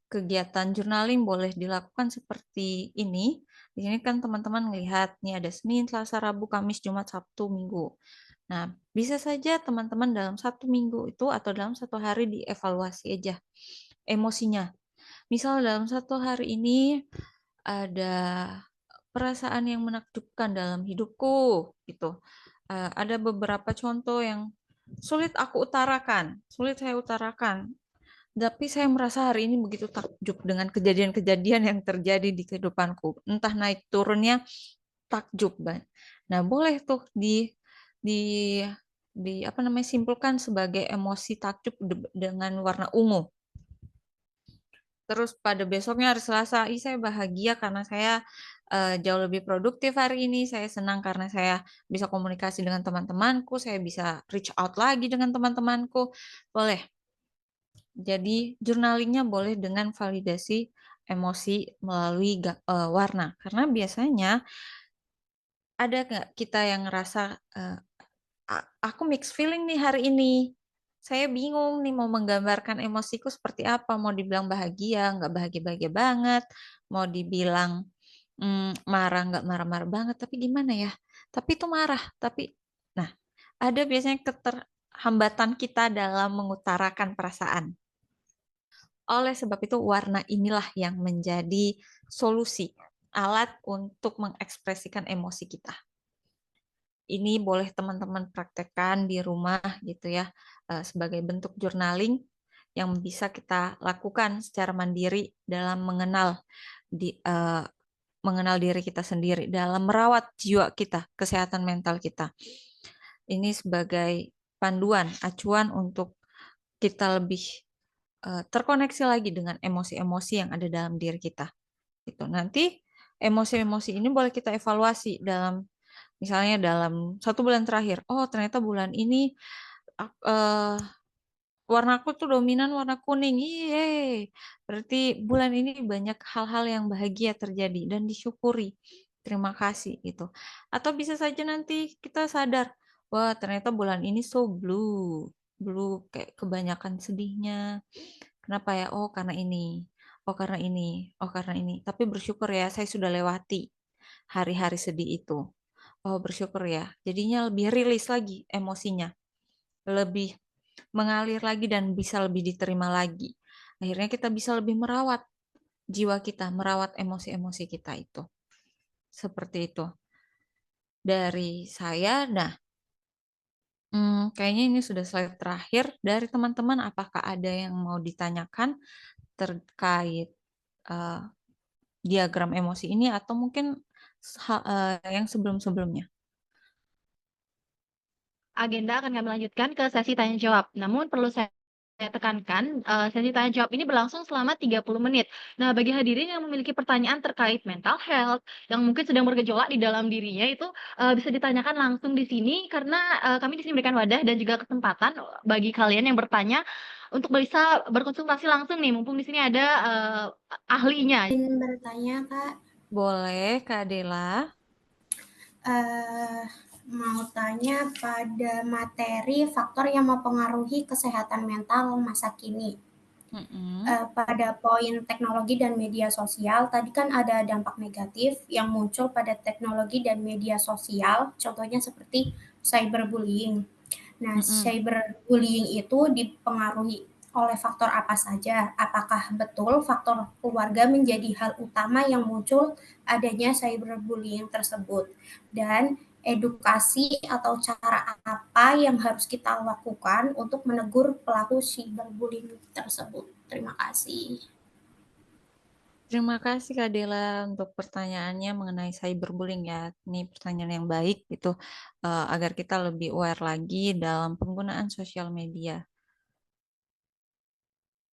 kegiatan journaling boleh dilakukan seperti ini. Di sini kan teman-teman melihat, nih ada Senin, Selasa, Rabu, Kamis, Jumat, Sabtu, Minggu. Nah, bisa saja teman-teman dalam satu minggu itu atau dalam satu hari dievaluasi aja emosinya. Misal dalam satu hari ini ada perasaan yang menakjubkan dalam hidupku, gitu. Ada beberapa contoh yang sulit saya utarakan. Tapi saya merasa hari ini begitu takjub dengan kejadian-kejadian yang terjadi di kehidupanku. Entah naik turunnya takjub, Ban. Nah, boleh tuh di di apa namanya simpulkan sebagai emosi takjub dengan warna ungu. Terus pada besoknya hari Selasa, saya bahagia karena saya jauh lebih produktif hari ini. Saya senang karena saya bisa komunikasi dengan teman-temanku, saya bisa reach out lagi dengan teman-temanku. Boleh. Jadi journalingnya boleh dengan validasi emosi melalui warna. Karena biasanya ada nggak kita yang ngerasa aku mixed feeling nih hari ini. Saya bingung nih mau menggambarkan emosiku seperti apa. Mau dibilang bahagia, nggak bahagia-bahagia banget. Mau dibilang marah, nggak marah-marah banget. Tapi gimana ya? Tapi itu marah. Nah, ada biasanya keterhambatan kita dalam mengutarakan perasaan. Oleh sebab itu, warna inilah yang menjadi solusi, alat untuk mengekspresikan emosi kita. Ini boleh teman-teman praktekkan di rumah gitu ya, sebagai bentuk journaling yang bisa kita lakukan secara mandiri dalam mengenal diri kita sendiri, dalam merawat jiwa kita, kesehatan mental kita. Ini sebagai panduan, acuan untuk kita lebih terkoneksi lagi dengan emosi-emosi yang ada dalam diri kita. Gitu. Nanti emosi-emosi ini boleh kita evaluasi misalnya dalam 1 bulan terakhir. Oh, ternyata bulan ini uh, warnaku tuh dominan warna kuning. Yeay. Berarti bulan ini banyak hal-hal yang bahagia terjadi dan disyukuri. Terima kasih gitu. Atau bisa saja nanti kita sadar, wah ternyata bulan ini so blue. Blue kayak kebanyakan sedihnya. Kenapa ya? Oh, karena ini. Oh, karena ini. Oh, karena ini. Tapi bersyukur ya, saya sudah lewati hari-hari sedih itu. Oh, bersyukur ya. Jadinya lebih rilis lagi emosinya. Lebih mengalir lagi dan bisa lebih diterima lagi. Akhirnya kita bisa lebih merawat jiwa kita, merawat emosi-emosi kita itu. Seperti itu. Dari saya, nah, kayaknya ini sudah slide terakhir. Dari teman-teman, apakah ada yang mau ditanyakan terkait uh, diagram emosi ini atau mungkin yang sebelum-sebelumnya? Agenda akan kami lanjutkan ke sesi tanya jawab. Namun perlu saya saya tekankan, sesi tanya jawab ini berlangsung selama 30 menit. Nah, bagi hadirin yang memiliki pertanyaan terkait mental health, yang mungkin sedang bergejolak di dalam dirinya itu, bisa ditanyakan langsung di sini karena, kami di sini memberikan wadah dan juga kesempatan bagi kalian yang bertanya untuk bisa berkonsultasi langsung nih, mumpung di sini ada, ahlinya. Ingin bertanya, Kak. Boleh, Kak Adela. Eh, mau tanya pada materi faktor yang mempengaruhi kesehatan mental masa kini. Pada poin teknologi dan media sosial, tadi kan ada dampak negatif yang muncul pada teknologi dan media sosial, contohnya seperti cyberbullying. Nah, cyberbullying itu dipengaruhi oleh faktor apa saja? Apakah betul faktor keluarga menjadi hal utama yang muncul adanya cyberbullying tersebut? Dan edukasi atau cara apa yang harus kita lakukan untuk menegur pelaku cyberbullying tersebut? Terima kasih. Terima kasih Kak Dela untuk pertanyaannya mengenai cyberbullying ya. Ini pertanyaan yang baik gitu agar kita lebih aware lagi dalam penggunaan sosial media.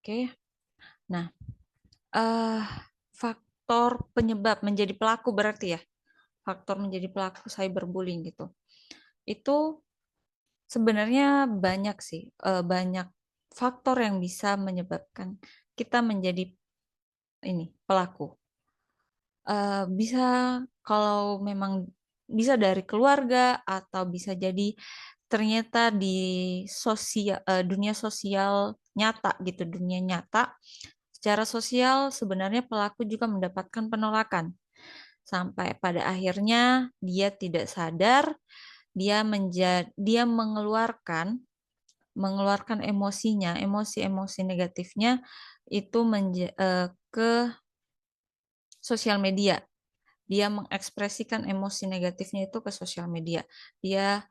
Oke. Nah, faktor penyebab menjadi pelaku berarti ya. Faktor menjadi pelaku cyberbullying gitu. Itu sebenarnya banyak sih, banyak faktor yang bisa menyebabkan kita menjadi ini pelaku. Bisa kalau memang bisa dari keluarga atau bisa jadi ternyata di dunia sosial nyata gitu, dunia nyata secara sosial sebenarnya pelaku juga mendapatkan penolakan sampai pada akhirnya dia tidak sadar, dia mengeluarkan emosinya, emosi-emosi negatifnya itu ke sosial media. Dia mengekspresikan emosi negatifnya itu ke sosial media. Dia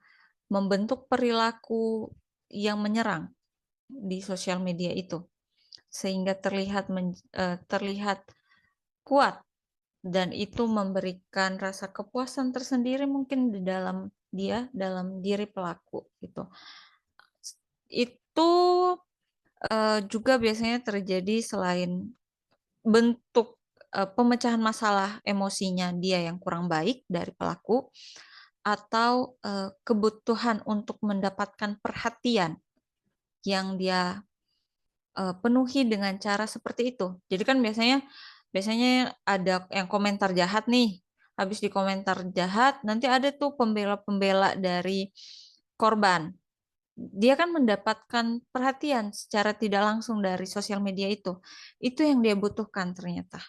membentuk perilaku yang menyerang di sosial media itu sehingga terlihat kuat dan itu memberikan rasa kepuasan tersendiri mungkin di dalam diri pelaku gitu. Itu juga biasanya terjadi selain bentuk pemecahan masalah emosinya dia yang kurang baik dari pelaku atau kebutuhan untuk mendapatkan perhatian yang dia penuhi dengan cara seperti itu. Jadi kan biasanya ada yang komentar jahat nih. Habis di komentar jahat, nanti ada tuh pembela-pembela dari korban. Dia kan mendapatkan perhatian secara tidak langsung dari sosial media itu. Itu yang dia butuhkan ternyata.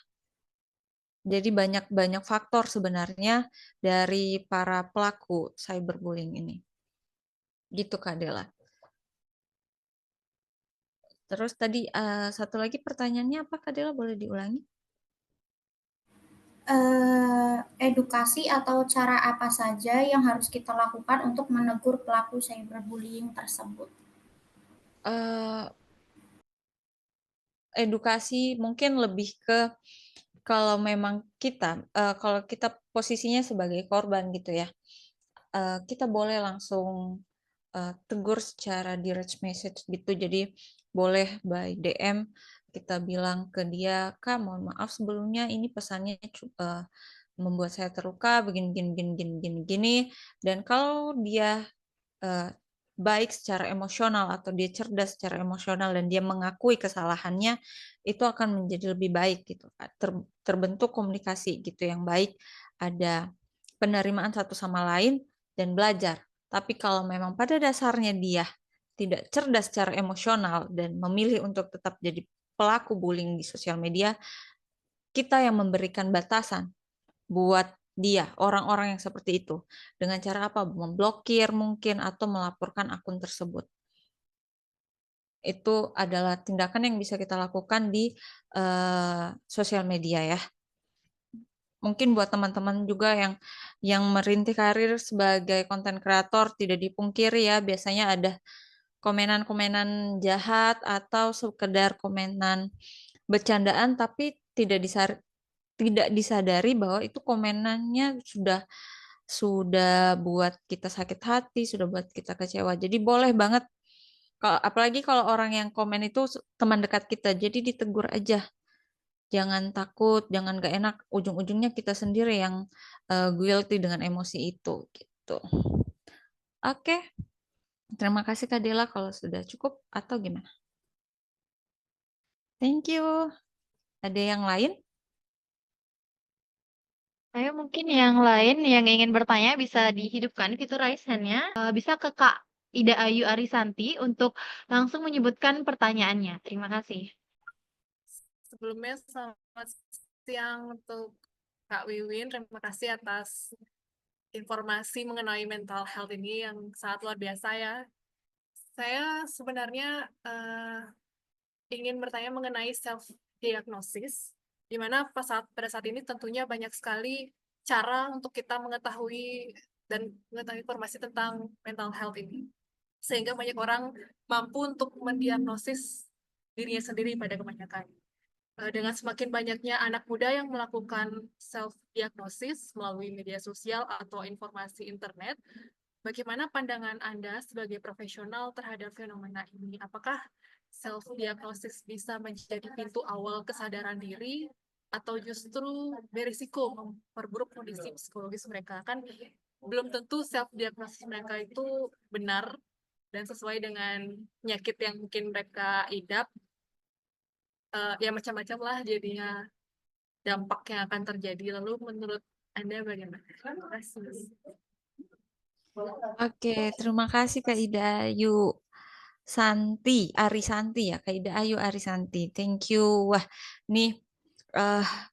Jadi banyak faktor sebenarnya dari para pelaku cyberbullying ini. Gitu Kak Dela. Terus tadi satu lagi pertanyaannya apa Kak Dela, boleh diulangi? Edukasi atau cara apa saja yang harus kita lakukan untuk menegur pelaku cyberbullying tersebut? Edukasi mungkin lebih ke kalau memang kalau kita posisinya sebagai korban gitu ya, kita boleh langsung tegur secara direct message gitu. Jadi boleh by DM kita bilang ke dia, Kak, mohon maaf sebelumnya ini pesannya membuat saya terluka begini gini gini gini gini gini. Dan kalau dia baik secara emosional atau dia cerdas secara emosional dan dia mengakui kesalahannya, itu akan menjadi lebih baik gitu. Terbentuk komunikasi gitu yang baik, ada penerimaan satu sama lain dan belajar. Tapi kalau memang pada dasarnya dia tidak cerdas secara emosional dan memilih untuk tetap jadi pelaku bullying di sosial media, kita yang memberikan batasan buat dia, orang-orang yang seperti itu. Dengan cara apa? Memblokir mungkin atau melaporkan akun tersebut. Itu adalah tindakan yang bisa kita lakukan di sosial media ya. Mungkin buat teman-teman juga yang merintis karir sebagai konten kreator tidak dipungkiri ya, biasanya ada komenan-komenan jahat atau sekedar komenan bercandaan tapi tidak disadari bahwa itu komenannya sudah buat kita sakit hati, sudah buat kita kecewa. Jadi boleh banget Apalagi kalau orang yang komen itu teman dekat kita, jadi ditegur aja. Jangan takut, jangan gak enak. Ujung-ujungnya kita sendiri yang guilty dengan emosi itu, gitu. Oke, terima kasih Kak Dela kalau sudah cukup atau gimana? Thank you. Ada yang lain? Ayo mungkin yang lain yang ingin bertanya bisa dihidupkan fitur raise hand-nya. Bisa ke Kak Ida Ayu Arisanti untuk langsung menyebutkan pertanyaannya. Terima kasih. Sebelumnya selamat siang untuk Kak Wiwin. Terima kasih atas informasi mengenai mental health ini yang sangat luar biasa ya. Saya sebenarnya ingin bertanya mengenai self-diagnosis, di mana pada saat ini tentunya banyak sekali cara untuk kita mengetahui dan mengetahui informasi tentang mental health ini. Sehingga banyak orang mampu untuk mendiagnosis dirinya sendiri pada kebanyakan. Dengan semakin banyaknya anak muda yang melakukan self-diagnosis melalui media sosial atau informasi internet, bagaimana pandangan Anda sebagai profesional terhadap fenomena ini? Apakah self-diagnosis bisa menjadi pintu awal kesadaran diri atau justru berisiko memperburuk kondisi psikologis mereka? Kan belum tentu self-diagnosis mereka itu benar dan sesuai dengan penyakit yang mungkin mereka idap. Ya macam-macam lah jadinya dampak yang akan terjadi. Lalu menurut Anda bagaimana? Terima kasih. Oke, terima kasih Kak Ida Ayu Arisanti ya, Kak Ida Ayu Arisanti. Thank you. Wah, nih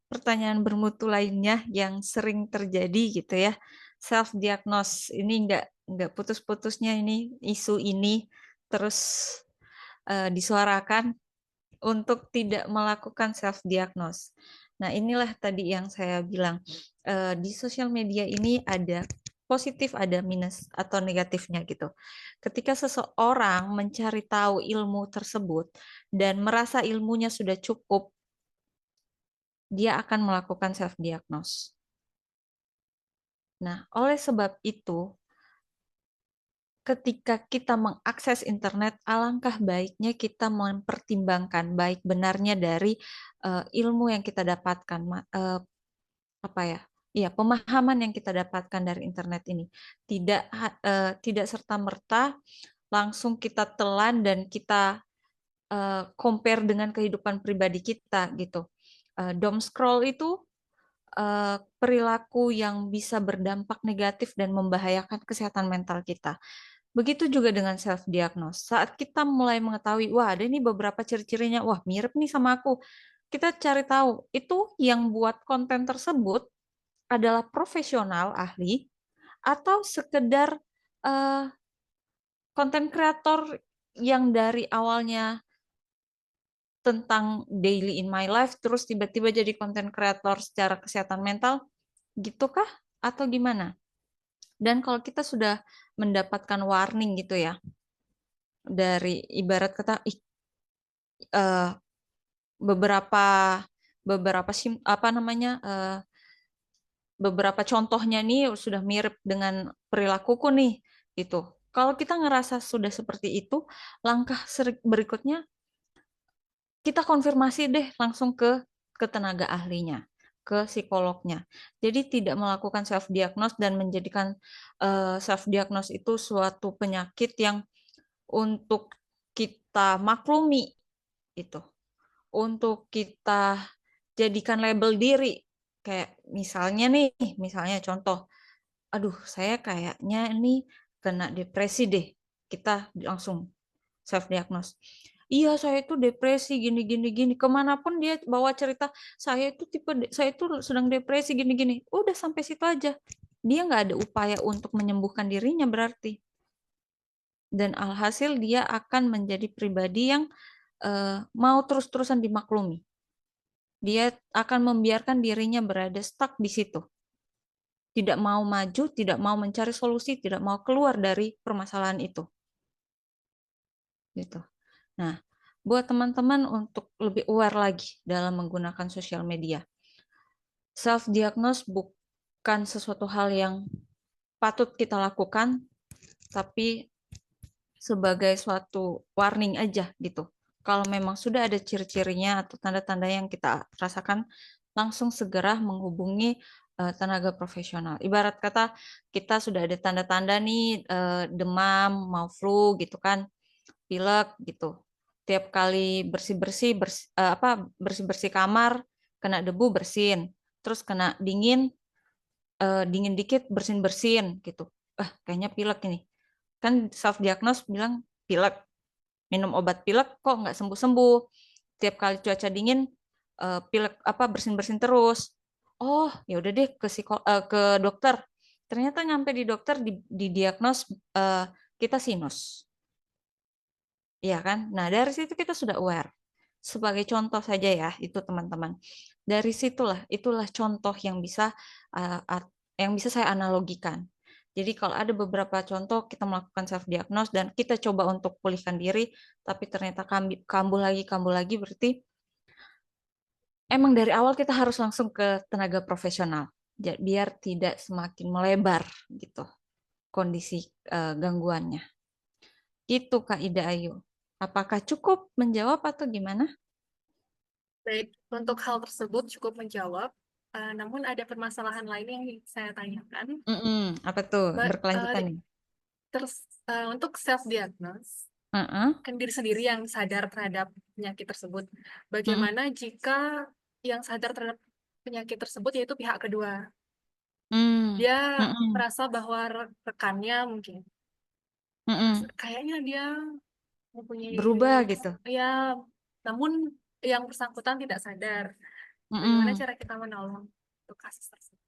pertanyaan bermutu lainnya yang sering terjadi gitu ya. Self diagnose ini nggak putus-putusnya ini isu ini terus disuarakan untuk tidak melakukan self diagnose. Nah, inilah tadi yang saya bilang di sosial media ini ada positif, ada minus atau negatifnya gitu. Ketika seseorang mencari tahu ilmu tersebut dan merasa ilmunya sudah cukup, dia akan melakukan self diagnose. Nah, oleh sebab itu, ketika kita mengakses internet, alangkah baiknya kita mempertimbangkan baik benarnya dari ilmu yang kita dapatkan, apa ya? Iya, pemahaman yang kita dapatkan dari internet ini. Tidak serta-merta langsung kita telan dan kita compare dengan kehidupan pribadi kita gitu. Doom scroll itu perilaku yang bisa berdampak negatif dan membahayakan kesehatan mental kita. Begitu juga dengan self diagnose. Saat kita mulai mengetahui, wah ada nih beberapa ciri-cirinya, wah mirip nih sama aku. Kita cari tahu, itu yang buat konten tersebut adalah profesional ahli atau sekedar konten kreator yang dari awalnya tentang daily in my life, terus tiba-tiba jadi konten kreator secara kesehatan mental, gitu kah? Atau gimana? Dan kalau kita sudah mendapatkan warning gitu ya, dari ibarat kata, beberapa beberapa contohnya nih sudah mirip dengan perilakuku nih, gitu. Kalau kita ngerasa sudah seperti itu, langkah berikutnya kita konfirmasi deh langsung ke tenaga ahlinya, ke psikolognya. Jadi tidak melakukan self diagnose dan menjadikan self diagnose itu suatu penyakit yang untuk kita maklumi itu, untuk kita jadikan label diri. Kayak misalnya contoh, aduh saya kayaknya ini kena depresi deh. Kita langsung self diagnose. Iya, saya itu depresi gini gini gini. Kemanapun dia bawa cerita, saya itu sedang depresi gini gini. Udah sampai situ aja. Dia nggak ada upaya untuk menyembuhkan dirinya berarti. Dan alhasil dia akan menjadi pribadi yang mau terus-terusan dimaklumi. Dia akan membiarkan dirinya berada stuck di situ. Tidak mau maju, tidak mau mencari solusi, tidak mau keluar dari permasalahan itu. Gitu. Nah, buat teman-teman untuk lebih aware lagi dalam menggunakan sosial media. Self-diagnose bukan sesuatu hal yang patut kita lakukan, tapi sebagai suatu warning aja gitu. Kalau memang sudah ada ciri-cirinya atau tanda-tanda yang kita rasakan, langsung segera menghubungi tenaga profesional. Ibarat kata kita sudah ada tanda-tanda nih demam, mau flu gitu kan, pilek gitu. Tiap kali bersih-bersih bersih-bersih kamar, kena debu bersin, terus kena dingin dingin dikit bersin-bersin gitu. Kayaknya pilek ini. Kan self diagnose bilang pilek. Minum obat pilek kok nggak sembuh-sembuh. Tiap kali cuaca dingin pilek bersin-bersin terus. Oh, ya udah deh ke dokter. Ternyata nyampe di dokter di diagnos kita sinus. Iya kan? Nah, dari situ kita sudah aware. Sebagai contoh saja ya, itu teman-teman. Dari itulah contoh yang bisa saya analogikan. Jadi kalau ada beberapa contoh kita melakukan self diagnose dan kita coba untuk pulihkan diri, tapi ternyata kambuh lagi berarti emang dari awal kita harus langsung ke tenaga profesional. Biar tidak semakin melebar gitu kondisi gangguannya. Gitu Kak Ida Ayu. Apakah cukup menjawab atau gimana? Baik, untuk hal tersebut cukup menjawab. Namun ada permasalahan lain yang saya tanyakan. Apa tuh? Ba- Berkelanjutan eh, nih. Untuk self diagnose, kan diri sendiri yang sadar terhadap penyakit tersebut. Bagaimana jika yang sadar terhadap penyakit tersebut yaitu pihak kedua? Dia merasa bahwa rekannya mungkin kayaknya dia mempunyai Berubah gitu. ya, namun yang bersangkutan tidak sadar. Bagaimana cara kita menolong untuk kasus tersebut?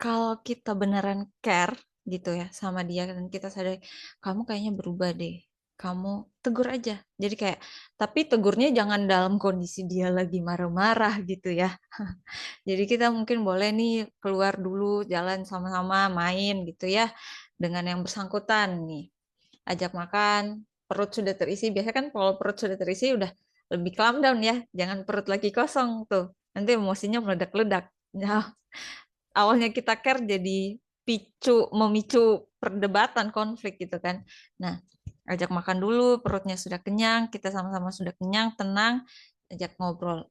Kalau kita beneran care gitu ya sama dia dan kita sadar kamu kayaknya berubah deh. Kamu tegur aja. Jadi kayak tapi tegurnya jangan dalam kondisi dia lagi marah-marah gitu ya. Jadi kita mungkin boleh nih keluar dulu jalan sama-sama main gitu ya dengan yang bersangkutan nih. Ajak makan, perut sudah terisi. Biasanya kan kalau perut sudah terisi udah lebih calm down ya. Jangan perut lagi kosong tuh. Nanti emosinya meledak-ledak. Nah, awalnya kita care jadi memicu perdebatan, konflik gitu kan. Nah, ajak makan dulu, perutnya sudah kenyang, kita sama-sama sudah kenyang, tenang, ajak ngobrol.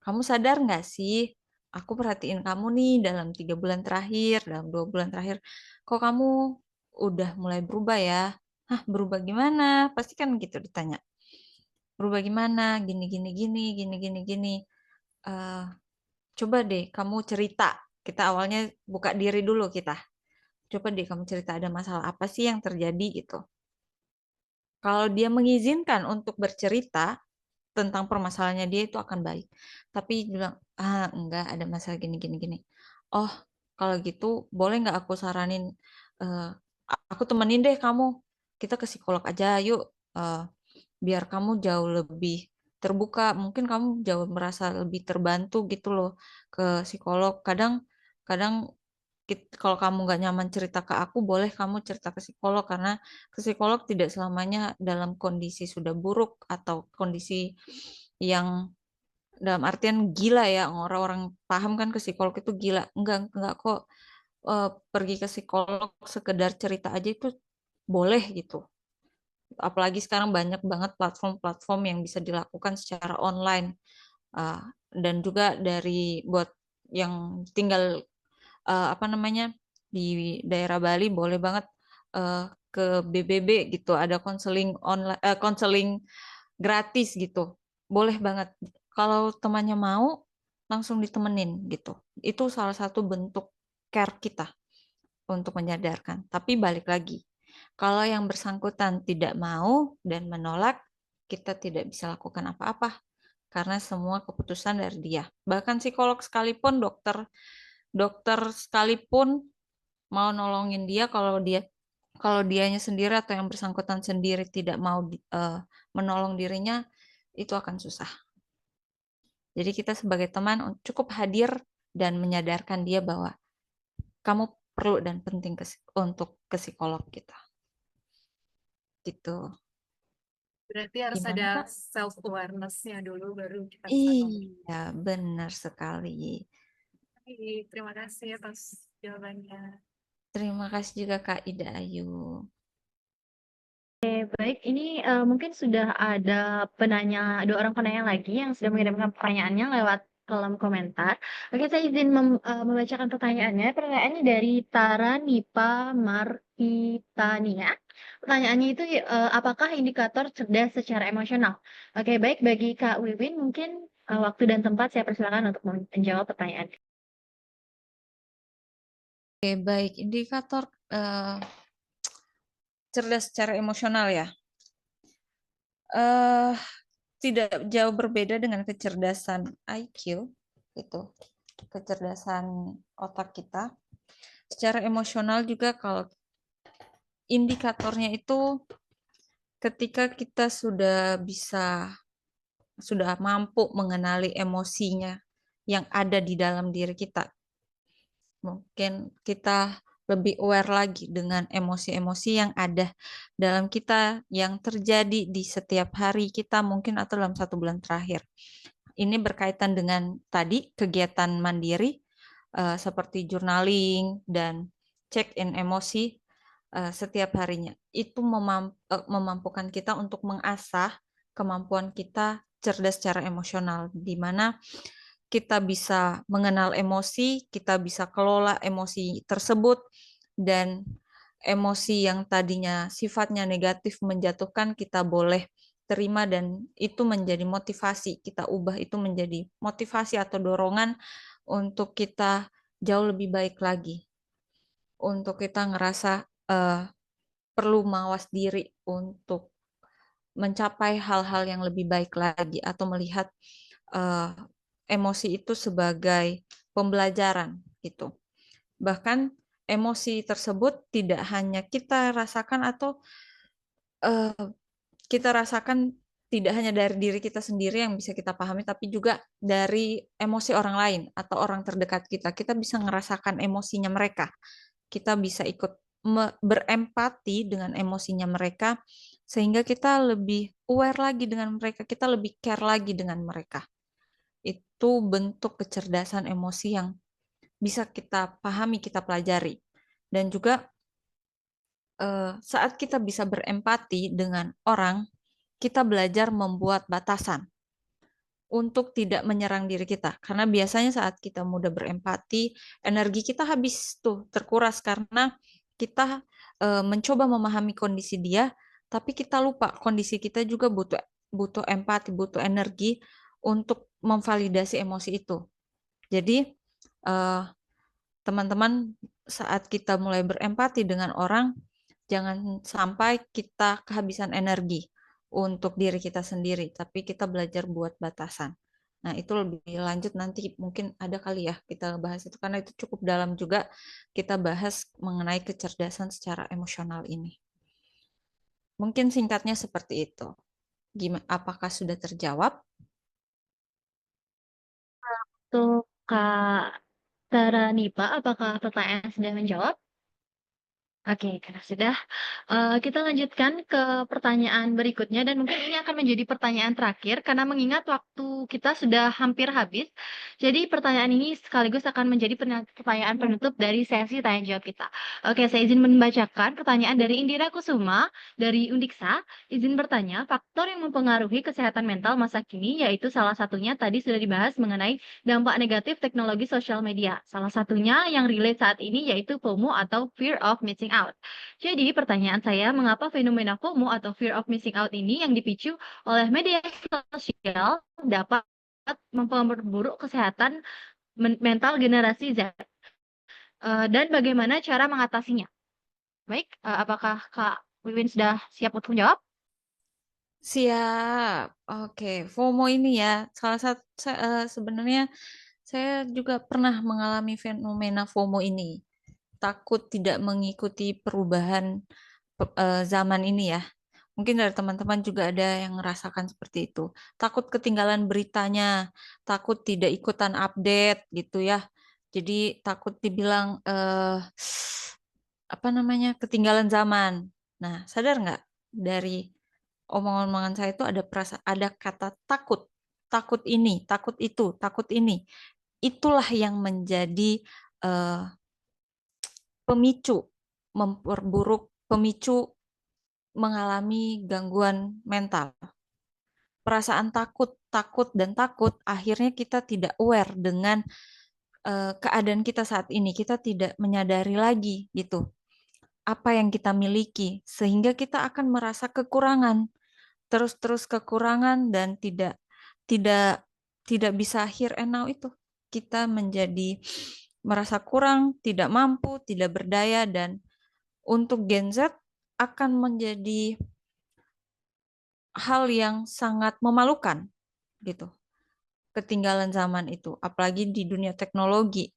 Kamu sadar nggak sih? Aku perhatiin kamu nih dalam 3 bulan terakhir, dalam 2 bulan terakhir, kok kamu udah mulai berubah ya? Hah, berubah gimana? Pasti kan gitu ditanya. Berubah gimana? Gini, gini, gini, gini, gini, gini. Eh, Coba deh kamu cerita. Kita awalnya buka diri dulu kita. Coba deh kamu cerita ada masalah apa sih yang terjadi gitu. Kalau dia mengizinkan untuk bercerita tentang permasalahannya dia itu akan baik. Tapi bilang, enggak ada masalah gini gini gini. Oh, kalau gitu boleh nggak aku saranin eh, aku temenin deh kamu. Kita ke psikolog aja yuk. Biar kamu jauh lebih terbuka. Mungkin kamu jauh merasa lebih terbantu gitu loh ke psikolog. Kadang kadang kalau kamu nggak nyaman cerita ke aku, boleh kamu cerita ke psikolog karena ke psikolog tidak selamanya dalam kondisi sudah buruk atau kondisi yang dalam artian gila ya. Orang-orang paham kan ke psikolog itu gila. Enggak kok. Pergi ke psikolog sekedar cerita aja itu boleh gitu. Apalagi sekarang banyak banget platform-platform yang bisa dilakukan secara online. Dan juga buat yang tinggal apa namanya di daerah Bali boleh banget uh, ke BBB gitu ada konseling online konseling gratis gitu boleh banget kalau temannya mau langsung ditemenin gitu itu salah satu bentuk care kita untuk menyadarkan tapi balik lagi kalau yang bersangkutan tidak mau dan menolak kita tidak bisa lakukan apa-apa karena semua keputusan dari dia bahkan psikolog sekalipun dokter sekalipun mau nolongin dia kalau dianya sendiri atau yang bersangkutan sendiri tidak mau menolong dirinya itu akan susah. Jadi kita sebagai teman cukup hadir dan menyadarkan dia bahwa kamu perlu dan penting untuk ke psikolog kita. Gitu. Berarti harus Gimana ada Kak? self awareness-nya dulu baru kita bisa ngomong. Iya, benar sekali. Terima kasih atas jawabannya. Terima kasih juga Kak Ida Ayu. Baik, ini mungkin sudah ada dua orang penanya lagi yang sudah mengirimkan pertanyaannya lewat kolom komentar. Oke, saya izin membacakan pertanyaannya. Pertanyaannya dari Tara Nipa Martitania. Pertanyaannya itu, apakah indikator cerdas secara emosional? Oke, baik, bagi Kak Wiwin, mungkin waktu dan tempat saya persilakan untuk menjawab pertanyaan. Oke, baik. Indikator cerdas secara emosional ya. Tidak jauh berbeda dengan kecerdasan IQ, itu kecerdasan otak kita. Secara emosional juga kalau indikatornya itu ketika kita sudah mampu mengenali emosinya yang ada di dalam diri kita. Mungkin kita lebih aware lagi dengan emosi-emosi yang ada dalam kita, yang terjadi di setiap hari kita mungkin atau dalam 1 bulan terakhir. Ini berkaitan dengan tadi kegiatan mandiri seperti journaling dan check-in emosi setiap harinya. Itu memampukan kita untuk mengasah kemampuan kita cerdas secara emosional, di mana kita bisa mengenal emosi, kita bisa kelola emosi tersebut, dan emosi yang tadinya sifatnya negatif menjatuhkan kita boleh terima, dan itu menjadi motivasi, kita ubah itu menjadi motivasi atau dorongan untuk kita jauh lebih baik lagi, untuk kita ngerasa perlu mawas diri untuk mencapai hal-hal yang lebih baik lagi, atau melihat emosi itu sebagai pembelajaran gitu. Bahkan emosi tersebut tidak hanya kita rasakan atau kita rasakan tidak hanya dari diri kita sendiri yang bisa kita pahami, tapi juga dari emosi orang lain atau orang terdekat kita. Kita bisa ngerasakan emosinya mereka. Kita bisa ikut berempati dengan emosinya mereka, sehingga kita lebih aware lagi dengan mereka, kita lebih care lagi dengan mereka. Itu bentuk kecerdasan emosi yang bisa kita pahami, kita pelajari. Dan juga saat kita bisa berempati dengan orang, kita belajar membuat batasan untuk tidak menyerang diri kita. Karena biasanya saat kita mudah berempati, energi kita habis tuh, terkuras karena kita mencoba memahami kondisi dia, tapi kita lupa kondisi kita juga butuh empati, butuh energi untuk memvalidasi emosi itu. Jadi teman-teman, saat kita mulai berempati dengan orang, jangan sampai kita kehabisan energi untuk diri kita sendiri, tapi kita belajar buat batasan. Nah, itu lebih lanjut nanti mungkin ada kali ya kita bahas itu, karena itu cukup dalam juga kita bahas mengenai kecerdasan secara emosional ini. Mungkin singkatnya seperti itu. Apakah sudah terjawab? Untuk Kak Tara Nipa, apakah pertanyaan sudah menjawab? Oke, karena sudah, kita lanjutkan ke pertanyaan berikutnya dan mungkin ini akan menjadi pertanyaan terakhir karena mengingat waktu kita sudah hampir habis. Jadi pertanyaan ini sekaligus akan menjadi pertanyaan penutup dari sesi tanya jawab kita. Oke, saya izin membacakan pertanyaan dari Indira Kusuma dari Undiksa. Izin bertanya, faktor yang mempengaruhi kesehatan mental masa kini yaitu salah satunya tadi sudah dibahas mengenai dampak negatif teknologi sosial media. Salah satunya yang relate saat ini yaitu FOMO atau Fear of Missing Out. Jadi pertanyaan saya, mengapa fenomena FOMO atau Fear of Missing Out ini yang dipicu oleh media sosial dapat memperburuk kesehatan mental generasi Z? Dan bagaimana cara mengatasinya? Baik, apakah Kak Wiwin sudah siap untuk menjawab? Siap. Oke, FOMO ini ya, salah satu sebenarnya saya juga pernah mengalami fenomena FOMO ini. Takut tidak mengikuti perubahan zaman ini ya. Mungkin dari teman-teman juga ada yang merasakan seperti itu. Takut ketinggalan beritanya, takut tidak ikutan update gitu ya. Jadi takut dibilang apa namanya, ketinggalan zaman. Nah, sadar nggak dari omongan-omongan saya itu ada kata takut, takut ini, takut itu, takut ini. Itulah yang menjadi pemicu, memperburuk, pemicu mengalami gangguan mental. Perasaan takut, akhirnya kita tidak aware dengan keadaan kita saat ini. Kita tidak menyadari lagi gitu apa yang kita miliki, sehingga kita akan merasa kekurangan, terus kekurangan, dan tidak bisa here and now itu. Kita menjadi merasa kurang, tidak mampu, tidak berdaya, dan untuk Gen Z akan menjadi hal yang sangat memalukan gitu. Ketinggalan zaman itu, apalagi di dunia teknologi.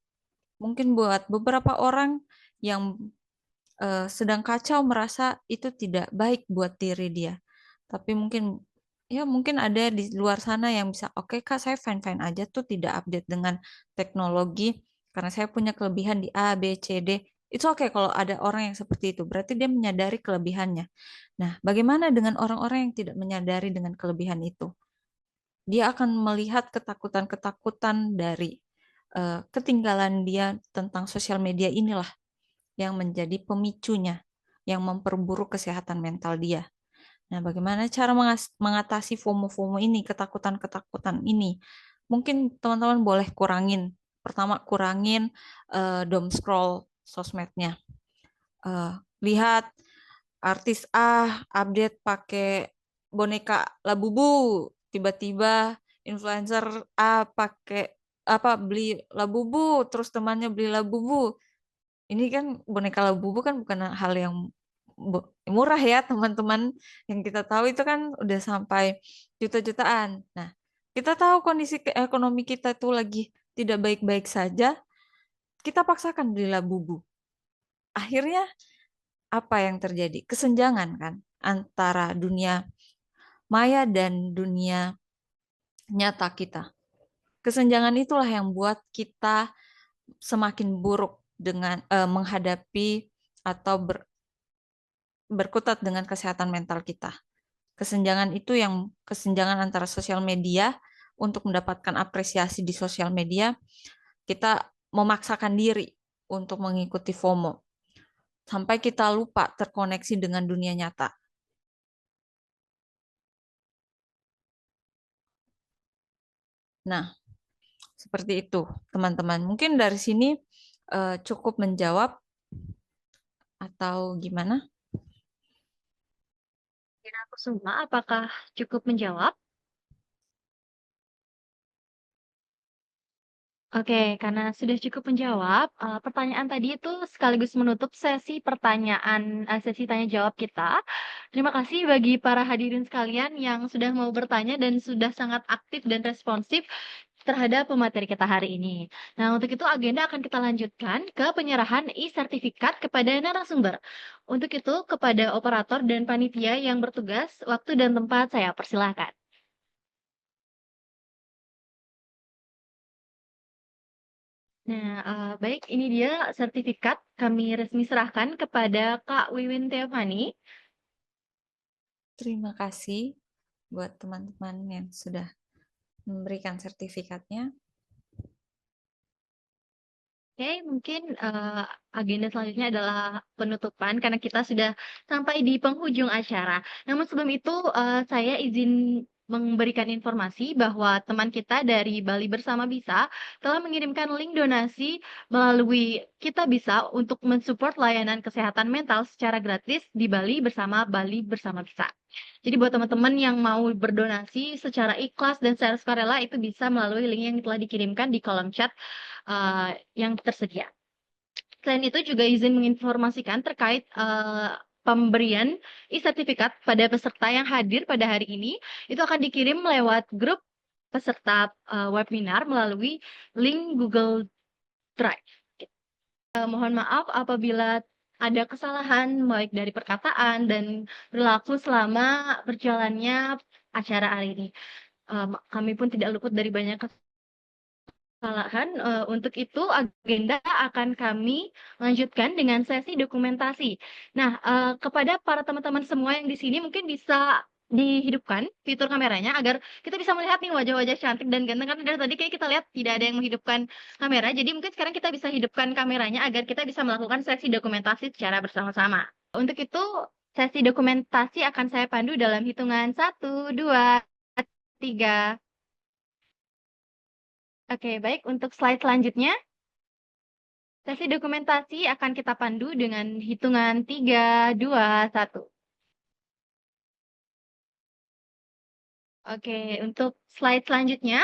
Mungkin buat beberapa orang yang sedang kacau merasa itu tidak baik buat diri dia. Tapi mungkin ada di luar sana yang bisa, oke Kak, saya fine-fine aja tuh tidak update dengan teknologi karena saya punya kelebihan di A, B, C, D. Itu oke kalau ada orang yang seperti itu. Berarti dia menyadari kelebihannya. Nah, bagaimana dengan orang-orang yang tidak menyadari dengan kelebihan itu? Dia akan melihat ketakutan-ketakutan dari ketinggalan dia tentang sosial media inilah yang menjadi pemicunya, yang memperburuk kesehatan mental dia. Nah, bagaimana cara mengatasi FOMO-FOMO ini, ketakutan-ketakutan ini? Mungkin teman-teman boleh kurangin. Pertama, kurangin doom scroll sosmednya. Lihat artis A update pakai boneka Labubu, tiba-tiba influencer A pakai beli Labubu, terus temannya beli Labubu. Ini kan boneka Labubu kan bukan hal yang murah ya teman-teman. Yang kita tahu itu kan udah sampai juta-jutaan. Nah, kita tahu kondisi ekonomi kita itu lagi tidak baik-baik saja, kita paksakan beli Labubu. Akhirnya apa yang terjadi? Kesenjangan kan antara dunia maya dan dunia nyata kita. Kesenjangan itulah yang buat kita semakin buruk dengan menghadapi atau berkutat dengan kesehatan mental kita. Kesenjangan itu kesenjangan antara sosial media, untuk mendapatkan apresiasi di sosial media, kita memaksakan diri untuk mengikuti FOMO. Sampai kita lupa terkoneksi dengan dunia nyata. Nah, seperti itu, teman-teman. Mungkin dari sini cukup menjawab atau gimana? Kusuma, apakah cukup menjawab? Oke, karena sudah cukup menjawab, pertanyaan tadi itu sekaligus menutup sesi sesi tanya jawab kita. Terima kasih bagi para hadirin sekalian yang sudah mau bertanya dan sudah sangat aktif dan responsif terhadap pemateri kita hari ini. Nah, untuk itu agenda akan kita lanjutkan ke penyerahan e-sertifikat kepada narasumber. Untuk itu, kepada operator dan panitia yang bertugas, waktu dan tempat saya persilahkan. Nah, baik, ini dia sertifikat kami resmi serahkan kepada Kak Wiwin Teofani. Terima kasih buat teman-teman yang sudah memberikan sertifikatnya. Oke, mungkin agenda selanjutnya adalah penutupan karena kita sudah sampai di penghujung acara. Namun sebelum itu, saya izin memberikan informasi bahwa teman kita dari Bali Bersama Bisa telah mengirimkan link donasi melalui Kita Bisa untuk mensupport layanan kesehatan mental secara gratis di Bali Bersama Bisa. Jadi buat teman-teman yang mau berdonasi secara ikhlas dan secara sukarela itu bisa melalui link yang telah dikirimkan di kolom chat yang tersedia. Selain itu juga izin menginformasikan terkait pemberian e-sertifikat pada peserta yang hadir pada hari ini itu akan dikirim lewat grup peserta webinar melalui link Google Drive. Mohon maaf apabila ada kesalahan baik dari perkataan dan perilaku selama berjalannya acara hari ini. Kami pun tidak luput dari banyak kesalahan. Untuk itu agenda akan kami lanjutkan dengan sesi dokumentasi. Nah, kepada para teman-teman semua yang di sini mungkin bisa dihidupkan fitur kameranya agar kita bisa melihat nih wajah-wajah cantik dan ganteng, karena dari tadi kayak kita lihat tidak ada yang menghidupkan kamera. Jadi mungkin sekarang kita bisa hidupkan kameranya agar kita bisa melakukan sesi dokumentasi secara bersama-sama. Untuk itu Sesi dokumentasi akan saya pandu dalam hitungan 1, 2, 3. Oke, baik. Untuk slide selanjutnya, sesi dokumentasi akan kita pandu dengan hitungan 3, 2, 1. Oke, untuk slide selanjutnya,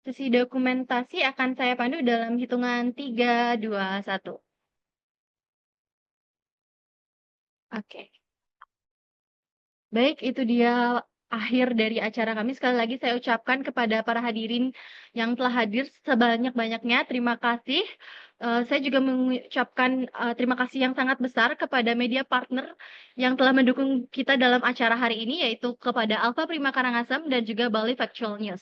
sesi dokumentasi akan saya pandu dalam hitungan 3, 2, 1. Oke. Baik, itu dia akhir dari acara kami. Sekali lagi saya ucapkan kepada para hadirin yang telah hadir sebanyak-banyaknya. Terima kasih. Saya juga mengucapkan terima kasih yang sangat besar kepada media partner yang telah mendukung kita dalam acara hari ini, yaitu kepada Alfa Prima Karangasem dan juga Bali Factual News.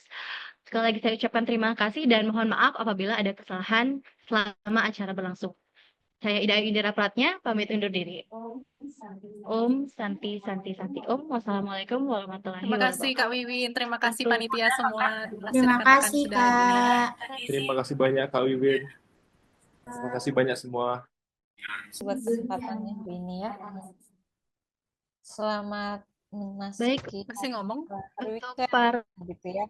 Sekali lagi saya ucapkan terima kasih dan mohon maaf apabila ada kesalahan selama acara berlangsung. Saya Ida Indira Pratnya, pamit undur diri. Om Santi Santi Santi Om. Wassalamualaikum warahmatullahi Terima kasih Kak wabarakatuh. Wiwin, terima kasih panitia semua, terima kasih Terima rekan-rekan kasih, sudah hadir. Kak. Terima kasih banyak Kak Wiwin. Terima kasih banyak semua. Buat kesempatannya hari ini ya. Selamat Baik, memasuki Masih ngomong? untuk weekend para gitu ya.